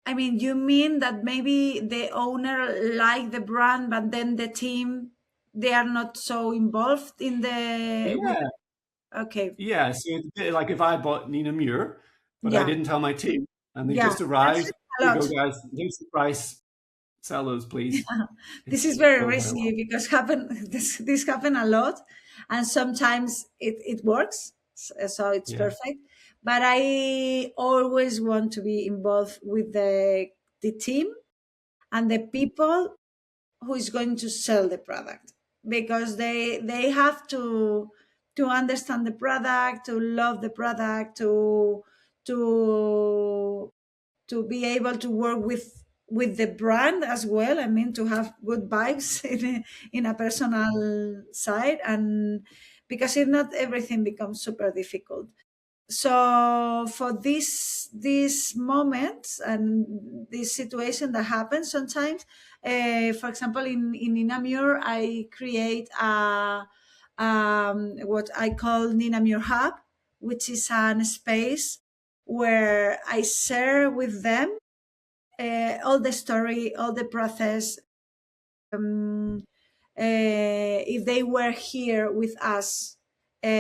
Speaker 2: I mean, you mean that maybe the owner like the brand, but then the team, they are not so involved in the with.
Speaker 1: yeah.
Speaker 2: Okay.
Speaker 1: Yeah, so it's a bit like if I bought Nina Mûr, but I
Speaker 2: Yeah.
Speaker 1: didn't tell my team, and they
Speaker 2: Yeah.
Speaker 1: just
Speaker 2: That's
Speaker 1: arrived.
Speaker 2: a
Speaker 1: We go,
Speaker 2: lot.
Speaker 1: guys, here's the price. Sell those, please.
Speaker 2: This
Speaker 1: It's
Speaker 2: is very
Speaker 1: going very well.
Speaker 2: risky because happen this happen a lot, and sometimes it works, so it's
Speaker 1: Yeah,
Speaker 2: perfect. But I always want to be involved with the team and the people who is going to sell the product, because they have to understand the product, to love the product, to to be able to work with the brand as well. I mean, to have good vibes in a personal side, and because if not, everything becomes super difficult. So for these moments and this situation that happens sometimes, for example, in Nina Mûr, I create a what I call Nina Mûr Hub, which is an space where I share with them all the story, all the process. Um, if they were here with us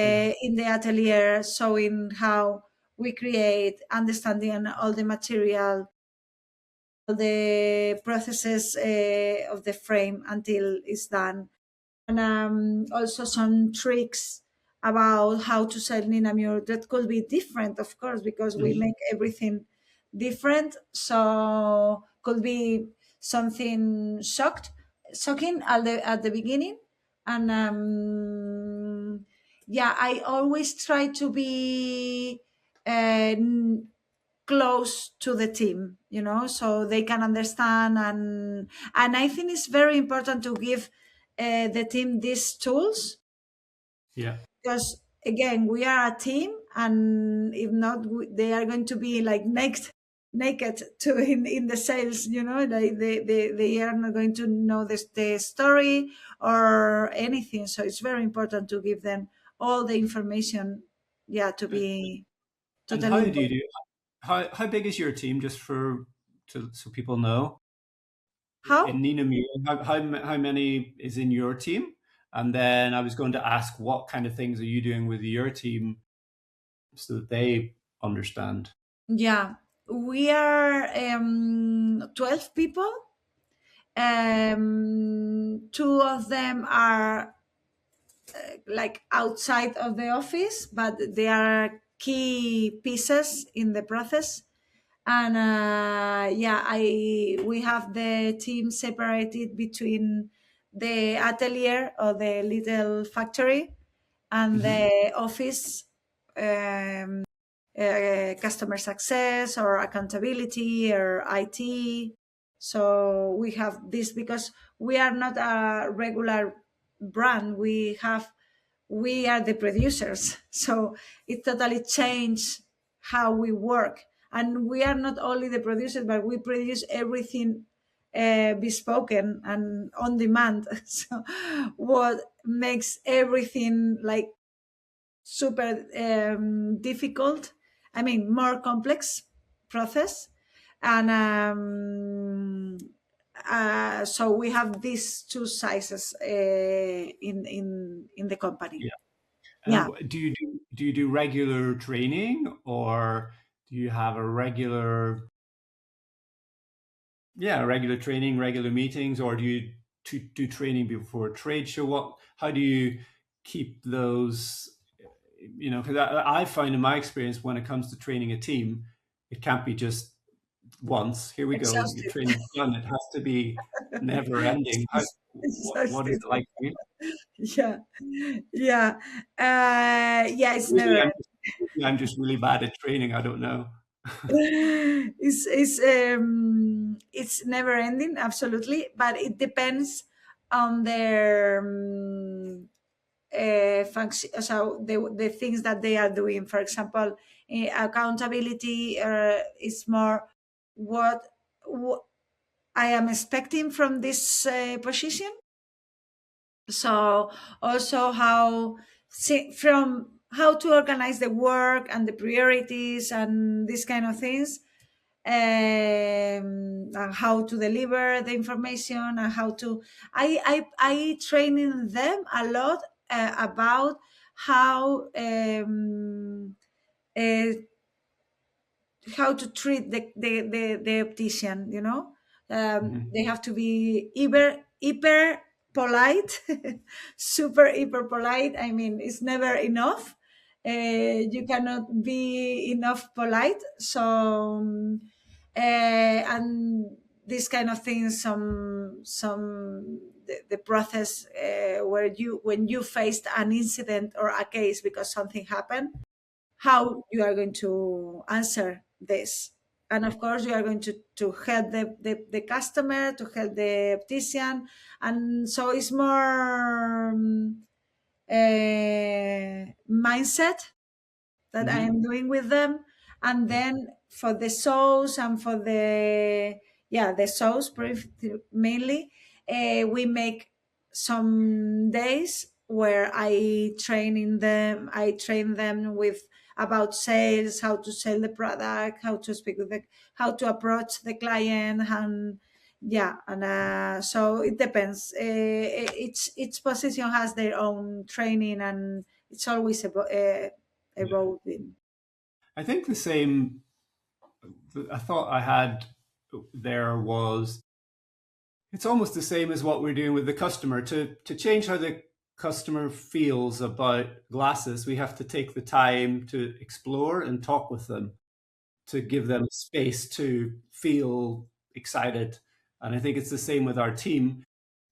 Speaker 1: yeah,
Speaker 2: in the atelier, showing how we create, understanding all the material, all the processes of the frame until it's done, and also some tricks about how to sell Nina Mûr that could be different, of course, because we
Speaker 1: mhm,
Speaker 2: make everything different. So could be something shocking at the beginning, and yeah, I always try to be uh, close to the team, so they can understand, and I think it's very important to give the team these tools,
Speaker 1: yeah.
Speaker 2: because again, we are a team, and if not, they are going to be like naked to in the sales, they are not going to know the story or anything. So it's very important to give them all the information, yeah, to
Speaker 1: And,
Speaker 2: be
Speaker 1: and
Speaker 2: totally
Speaker 1: how do you
Speaker 2: involved.
Speaker 1: do? How big is your team? Just so people know.
Speaker 2: How?
Speaker 1: In Nina Mûr, how many is in your team? And then I was going to ask, what kind of things are you doing with your team so that they understand?
Speaker 2: Yeah, we are 12 people. Two of them are like outside of the office, but they are key pieces in the process. And yeah, I we have the team separated between the atelier or the little factory and
Speaker 1: Hmm.
Speaker 2: the office, customer success or accountability or IT. So we have this because we are not a regular brand. We are the producers. So it totally changed how we work. and we are not only the producers, but we produce everything bespoken and on demand. So what makes everything like super difficult, I mean more complex process. And so we have these two sizes in the company.
Speaker 1: Yeah. And
Speaker 2: Yeah.
Speaker 1: do you do regular training, or do you have a regular, yeah, regular training, regular meetings, or do you do training before a trade show? How do you keep those? You know, because I find in my experience when it comes to training a team, it can't be just once. Here we go, your
Speaker 2: Exhaustive.
Speaker 1: training's done. It has to be never ending. What is
Speaker 2: Exhaustive.
Speaker 1: it like for you?
Speaker 2: Yeah. Yeah. Yeah, it's
Speaker 1: Maybe
Speaker 2: never
Speaker 1: I'm just really bad at training. I don't know.
Speaker 2: it's never ending, absolutely, but it depends on their function, so the things that they are doing. For example, accountability is more what, what I am expecting from this position. So also how, from how to organize the work and the priorities and these kind of things, and how to deliver the information, and how to, I training them a lot about how uh, how to treat the optician,
Speaker 1: Mhm.
Speaker 2: they have to be hyper polite, super hyper polite. I mean, it's never enough. You cannot be enough polite. So and these kind of things, the process where you, when you faced an incident or a case because something happened, how you are going to answer this. And of course you are going to help the customer, to help the optician. And so it's more mindset that I
Speaker 1: Mhm.
Speaker 2: am doing with them. And
Speaker 1: Yeah.
Speaker 2: then for the sauce and for the, yeah, the sauce mainly, we make some days where I train them with about sales, how to sell the product, how to speak with the, how to approach the client. And yeah, and so it depends. Each position has their own training, and it's always
Speaker 1: Yeah.
Speaker 2: evolving.
Speaker 1: I think the same. I thought I had there was. It's almost the same as what we're doing with the customer. To change how the customer feels about glasses, we have to take the time to explore and talk with them, to give them space to feel excited. And I think it's the same with our team.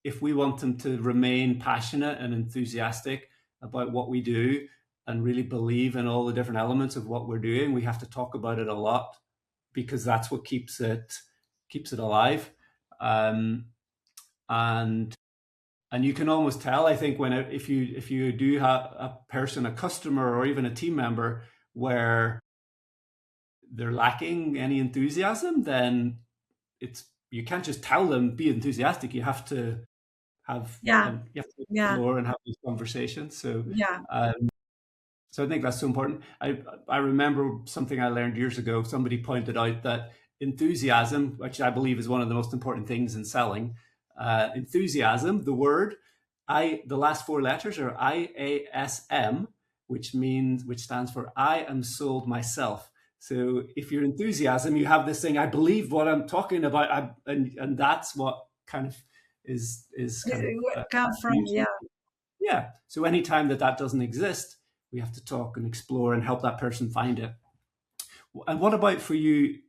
Speaker 1: If we want them to remain passionate and enthusiastic about what we do and really believe in all the different elements of what we're doing, we have to talk about it a lot, because that's what keeps it alive. Um, and you can almost tell, I think, when if you do have a person, a customer, or even a team member where they're lacking any enthusiasm, then it's, you can't just tell them be enthusiastic. You have to have,
Speaker 2: Yeah,
Speaker 1: and you have to
Speaker 2: yeah,
Speaker 1: explore and have these conversations. So
Speaker 2: yeah.
Speaker 1: so I think that's so important. I remember something I learned years ago. Somebody pointed out that enthusiasm, which I believe is one of the most important things in selling, enthusiasm, the word, the last four letters are IASM, which stands for I am sold myself. So if you're enthusiasm, you have this thing, I believe what I'm talking about, and that's what kind of is kind of
Speaker 2: Come from, yeah.
Speaker 1: yeah. So anytime that doesn't exist, we have to talk and explore and help that person find it. And what about for you,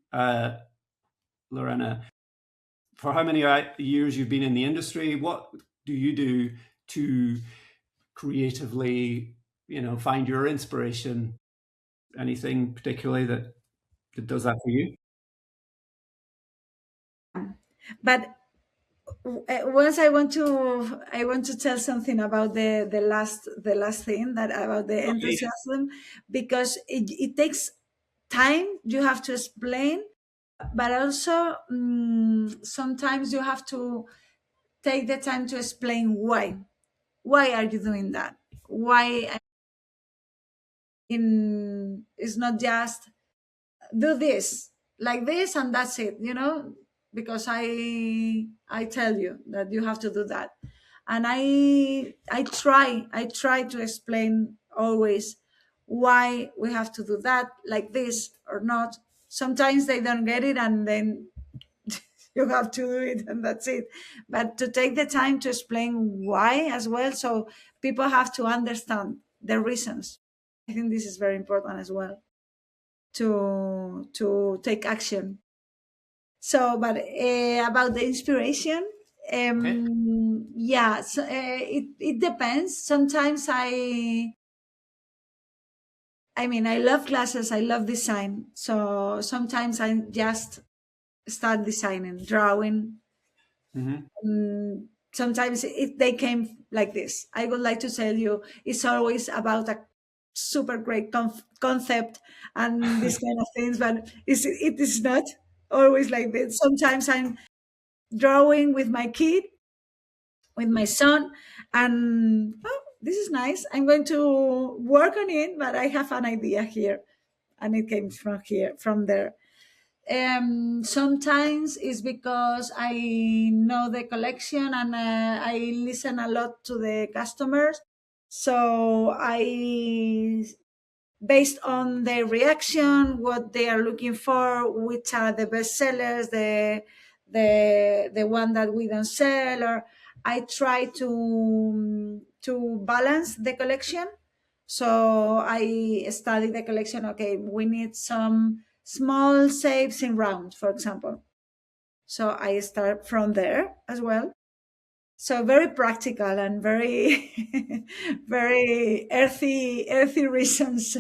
Speaker 1: Lorena? For how many years you've been in the industry? What do you do to creatively, find your inspiration? Anything particularly that does that for you?
Speaker 2: But once I want to tell something about the last thing, that about the
Speaker 1: Okay.
Speaker 2: enthusiasm, because it takes time you have to explain, but also sometimes you have to take the time to explain why. Why are you doing that? Why in it's not just do this like this and that's it, because I tell you that you have to do that. And I try to explain always why we have to do that like this or not. Sometimes they don't get it, and then you have to do it and that's it. But to take the time to explain why as well, so people have to understand the reasons. I think this is very important as well, to take action. So, but about the inspiration,
Speaker 1: Okay.
Speaker 2: yeah, so, it depends. Sometimes I mean, I love classes, I love design. So sometimes I just start designing, drawing.
Speaker 1: Hmm.
Speaker 2: Sometimes they came like this. I would like to tell you, it's always about a super great concept and these kind of things, but it is not always like this. Sometimes I'm drawing with my kid, with my son, and oh, this is nice. I'm going to work on it, but I have an idea here, and it came from here, from there. Sometimes it's because I know the collection, and I listen a lot to the customers. So I, based on their reaction, what they are looking for, which are the best sellers, the one that we don't sell, or I try to balance the collection. So I study the collection. Okay, we need some small shapes in round, for example. So I start from there as well. So very practical and very very earthy reasons.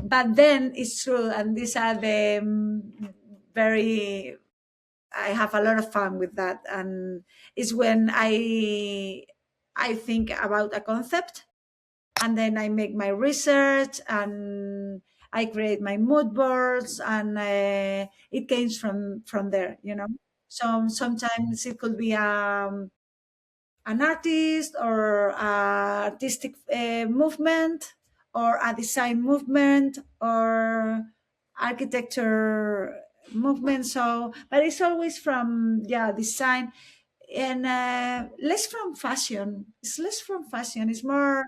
Speaker 2: But then it's true, and these are the very, I have a lot of fun with that. And it's when I think about a concept, and then I make my research, and I create my mood boards, and it comes from there. So sometimes it could be an artist, or a artistic movement, or a design movement, or architecture movement. So, but it's always from, yeah, design, and less from fashion. It's less from fashion. It's more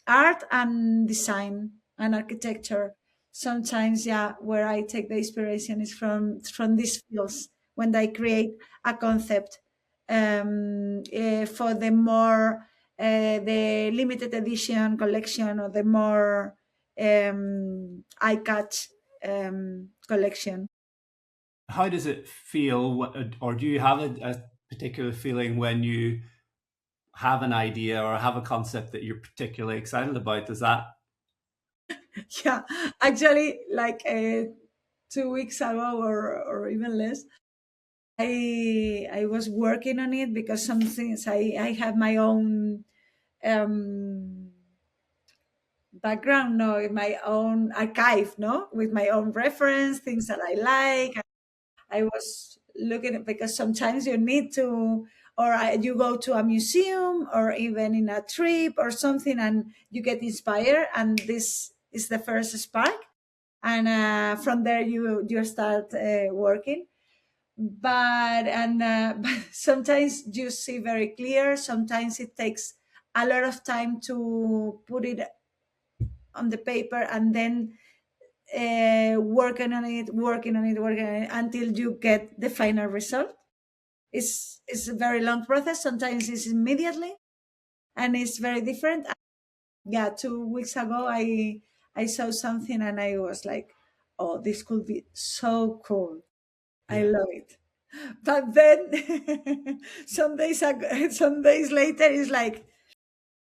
Speaker 2: art and design and architecture. Sometimes, yeah, where I take the inspiration is from these fields when I create a concept, for the more the limited edition collection, or the more eye catch collection.
Speaker 1: How does it feel, or do you have a particular feeling when you have an idea or have a concept that you're particularly excited about? Does that?
Speaker 2: Yeah, actually, like 2 weeks ago, or even less, I was working on it, because some things I have my own um background, no, my own archive, no, with my own reference, things that I like. I was looking at, because sometimes you need to, or you go to a museum, or even in a trip or something, and you get inspired, and this is the first spark, and from there you start working. But sometimes you see very clear. Sometimes it takes a lot of time to put it on the paper, and then working on it until you get the final result. It's a very long process. Sometimes it's immediately, and it's very different. Yeah, 2 weeks ago, I saw something, and I was like, "Oh, this could be so cool. I
Speaker 1: Yeah.
Speaker 2: love it." But then some days later, it's like,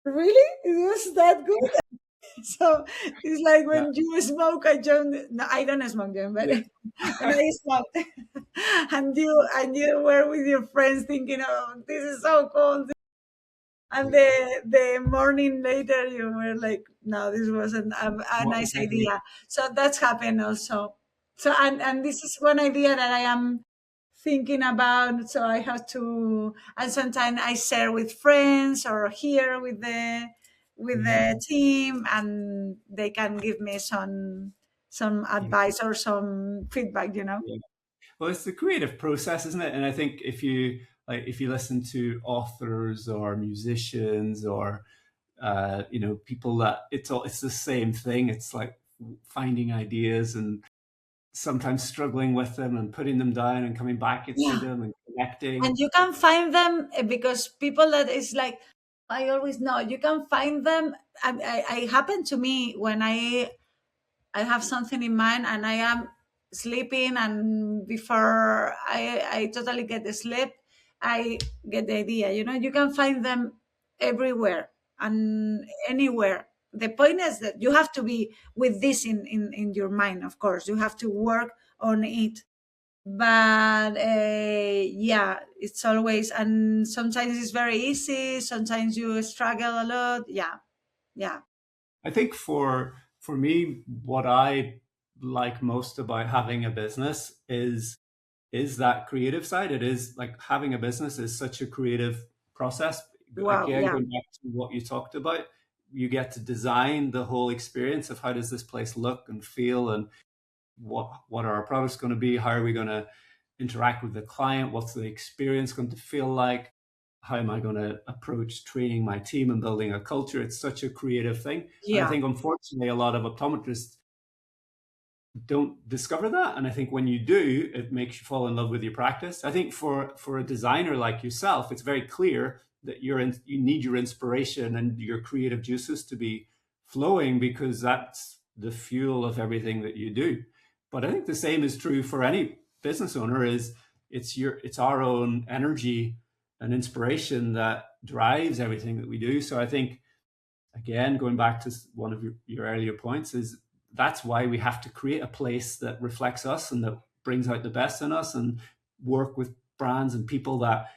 Speaker 2: "Really? It was that good?" So it's like
Speaker 1: Yeah.
Speaker 2: when you smoke a joint. No, I don't smoke joint, but
Speaker 1: Yeah.
Speaker 2: when I smoked, and you were with your friends thinking, "Oh, this is so cool." And the morning later you were like, no, this wasn't a
Speaker 1: What
Speaker 2: nice
Speaker 1: exactly?
Speaker 2: idea. So that's happened also. So and this is one idea that I am thinking about. So I have to, and sometimes I share with friends or here with the team, and they can give me some
Speaker 1: Yeah.
Speaker 2: advice or some feedback,
Speaker 1: Yeah. Well, it's the creative process, isn't it? And I think if you listen to authors or musicians or people that it's the same thing. It's like finding ideas and sometimes struggling with them and putting them down and coming back into
Speaker 2: Yeah.
Speaker 1: them and connecting.
Speaker 2: And you can find them because people that is like, I always know you can find them. I happened to me when I have something in mind and I am sleeping, and before I totally get the sleep, I get the idea. You can find them everywhere and anywhere. The point is that you have to be with this in your mind. Of course, you have to work on it. But yeah, it's always, and sometimes it's very easy. Sometimes you struggle a lot. Yeah, yeah.
Speaker 1: I think for me, what I like most about having a business is that creative side. It is like having a business is such a creative process.
Speaker 2: Wow.
Speaker 1: Again,
Speaker 2: Yeah,
Speaker 1: going back to what you talked about, you get to design the whole experience of how does this place look and feel, and what are our products going to be? How are we going to interact with the client? What's the experience going to feel like? How am I going to approach training my team and building a culture? It's such a creative thing. And I
Speaker 2: yeah,
Speaker 1: think, unfortunately, a lot of optometrists don't discover that. And I think when you do, it makes you fall in love with your practice. I think for a designer like yourself, it's very clear that you need your inspiration and your creative juices to be flowing because that's the fuel of everything that you do. But I think the same is true for any business owner is it's our own energy and inspiration that drives everything that we do. So I think again, going back to one of your earlier points, is that's why we have to create a place that reflects us and that brings out the best in us and work with brands and people that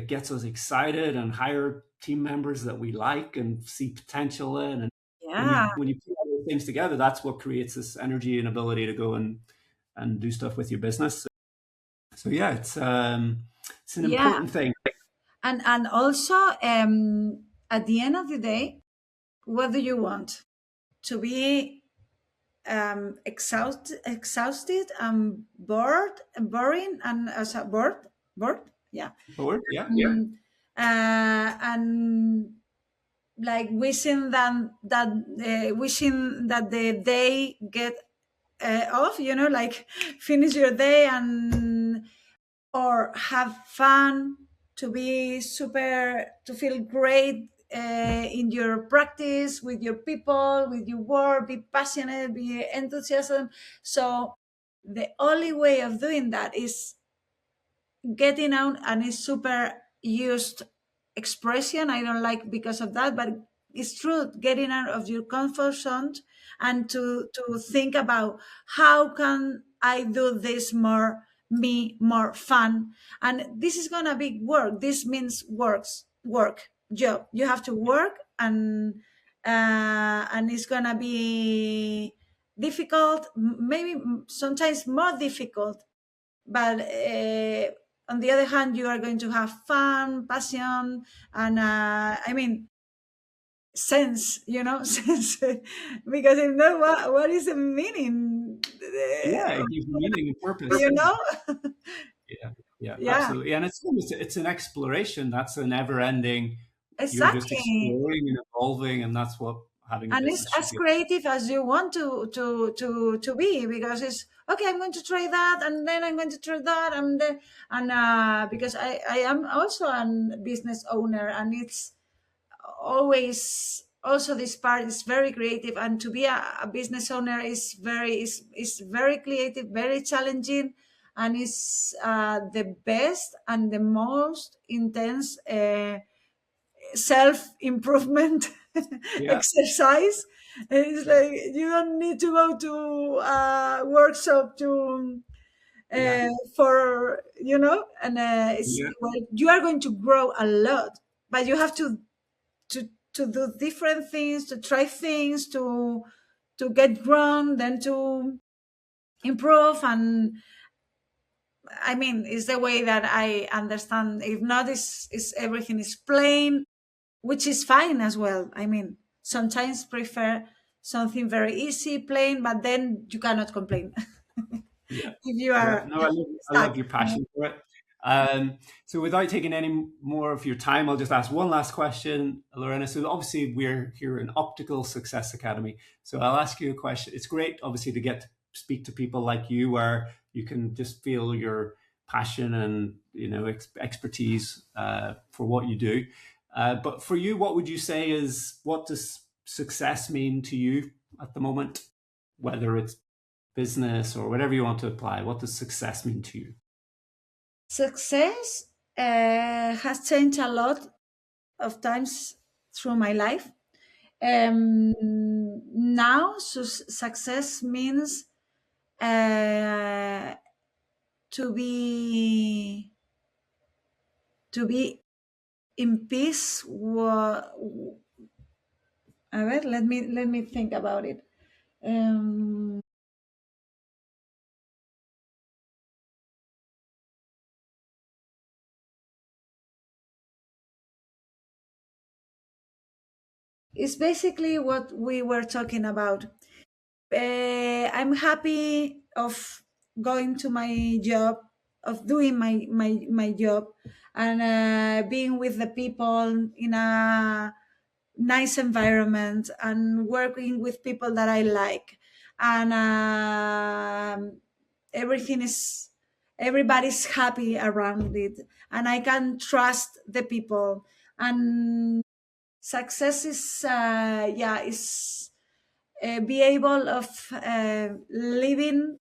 Speaker 1: gets us excited and hire team members that we like and see potential in. And
Speaker 2: yeah,
Speaker 1: when you put all those things together, that's what creates this energy and ability to go and do stuff with your business. So yeah, it's an
Speaker 2: yeah.
Speaker 1: important thing.
Speaker 2: And also, at the end of the day, what do you want? To be exhausted and bored, boring, and bored. Yeah.
Speaker 1: Board, yeah.
Speaker 2: And like wishing that the day get off. Like finish your day and or have fun, to be super, to feel great in your practice, with your people, with your work, be passionate, be enthusiasm. So the only way of doing that is getting out, and it's super used expression. I don't like because of that, but it's true, getting out of your comfort zone and to think about how can I do this more fun. And this is gonna be work. This means work job. You have to work, and it's gonna be difficult, maybe sometimes more difficult, but on the other hand, you are going to have fun, passion, and I mean sense, sense. Because if not, what is the meaning?
Speaker 1: Yeah, it gives meaning and purpose.
Speaker 2: you know
Speaker 1: Yeah, yeah,
Speaker 2: yeah,
Speaker 1: absolutely. And it's an exploration. That's a never ending. You're just
Speaker 2: exactly.
Speaker 1: exploring and evolving, and that's what having a
Speaker 2: And it's
Speaker 1: business should
Speaker 2: as
Speaker 1: be.
Speaker 2: creative as you want to be, because it's okay, I'm going to try that, and then I'm going to try that, and then, and because I am also a business owner, and it's always also, this part is very creative, and to be a business owner is very creative, very challenging, and it's the best and the most intense self improvement
Speaker 1: Yeah,
Speaker 2: exercise. It's like you don't need to go to a workshop to
Speaker 1: yeah,
Speaker 2: for and it's,
Speaker 1: yeah,
Speaker 2: well, you are going to grow a lot, but you have to. to do different things, to try things, to get wrong, then to improve. And I mean, it's the way that I understand. If not, is everything is plain, which is fine as well. I mean, sometimes prefer something very easy, plain, but then you cannot complain
Speaker 1: Yeah.
Speaker 2: if you
Speaker 1: Yeah.
Speaker 2: are
Speaker 1: No, I
Speaker 2: stuck.
Speaker 1: love your passion for it. So without taking any more of your time, I'll just ask one last question, Lorena. So obviously we're here in Optical Success Academy. So I'll ask you a question. It's great, obviously, to get to speak to people like you, where you can just feel your passion and expertise for what you do. But for you, what would you say is, what does success mean to you at the moment? Whether it's business or whatever you want to apply, what does success mean to you?
Speaker 2: Success has changed a lot of times through my life. Now, success means uh, to be in peace. A ver, let me think about it. Um, it's basically what we were talking about. I'm happy of going to my job, of doing my job, and being with the people in a nice environment and working with people that I like, and everything is everybody's happy around it, and I can trust the people. And success is be able of living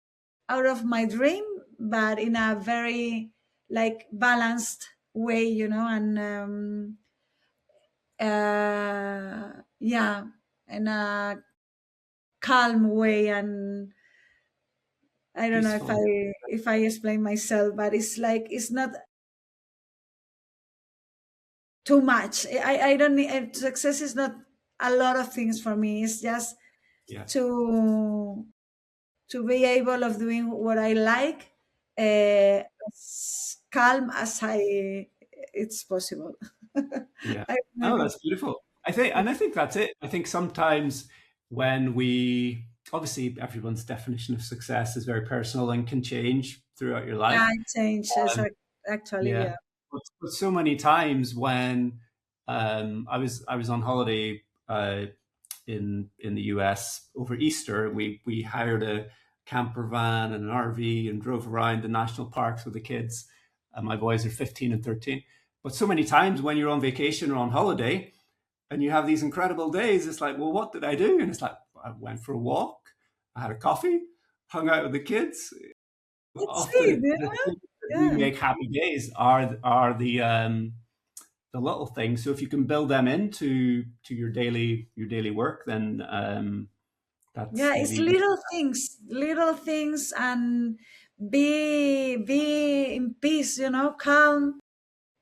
Speaker 2: out of my dream, but in a very like balanced way, and yeah, in a calm way. And I don't know if
Speaker 1: Peaceful.
Speaker 2: I explain myself, but it's like it's not too much. I don't need success is not a lot of things for me. It's just
Speaker 1: Yeah.
Speaker 2: to be able of doing what I like, as calm as it's possible.
Speaker 1: Yeah.
Speaker 2: I don't know
Speaker 1: Oh,
Speaker 2: if
Speaker 1: that's
Speaker 2: it's
Speaker 1: beautiful. I think that's it. I think sometimes when we, obviously everyone's definition of success is very personal and can change throughout your
Speaker 2: yeah,
Speaker 1: life.
Speaker 2: it changes
Speaker 1: Um,
Speaker 2: actually.
Speaker 1: yeah.
Speaker 2: Yeah,
Speaker 1: But so many times when I was on holiday in the US over Easter, we hired a camper van and an RV and drove around the national parks with the kids. And my boys are 15 and 13. But so many times when you're on vacation or on holiday and you have these incredible days, it's like, well, what did I do? And it's like, I went for a walk, I had a coffee, hung out with the kids.
Speaker 2: that's
Speaker 1: Often
Speaker 2: it.
Speaker 1: the things that we
Speaker 2: Yeah,
Speaker 1: make happy days are the little things. So if you can build them into your daily work, then that's
Speaker 2: yeah. It's
Speaker 1: maybe even.
Speaker 2: little things, and be in peace. Calm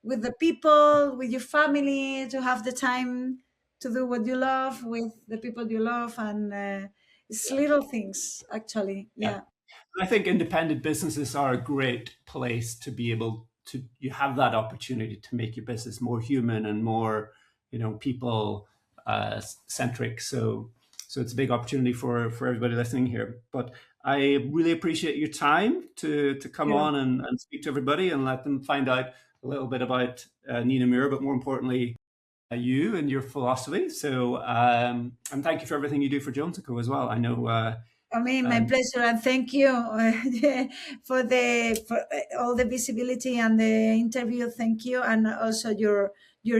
Speaker 2: with the people, with your family, to have the time to do what you love with the people you love, and it's
Speaker 1: Yeah,
Speaker 2: little things actually.
Speaker 1: yeah.
Speaker 2: Yeah.
Speaker 1: I think independent businesses are a great place to be able to. You have that opportunity to make your business more human and more, people centric. So it's a big opportunity for everybody listening here. But I really appreciate your time to come
Speaker 2: Yeah.
Speaker 1: on and speak to everybody and let them find out a little bit about Nina Mûr, but more importantly, you and your philosophy. So and thank you for everything you do for Jones& Co as well. I know.
Speaker 2: I mean, my
Speaker 1: Um,
Speaker 2: pleasure, and thank you for all the visibility and the interview. Thank you, and also your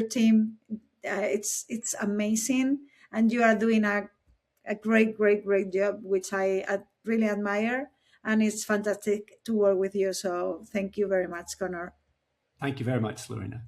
Speaker 2: team. It's amazing, and you are doing a great job, which I really admire, and it's fantastic to work with you. So thank you very much, Conor.
Speaker 1: Thank you very much, Lorena.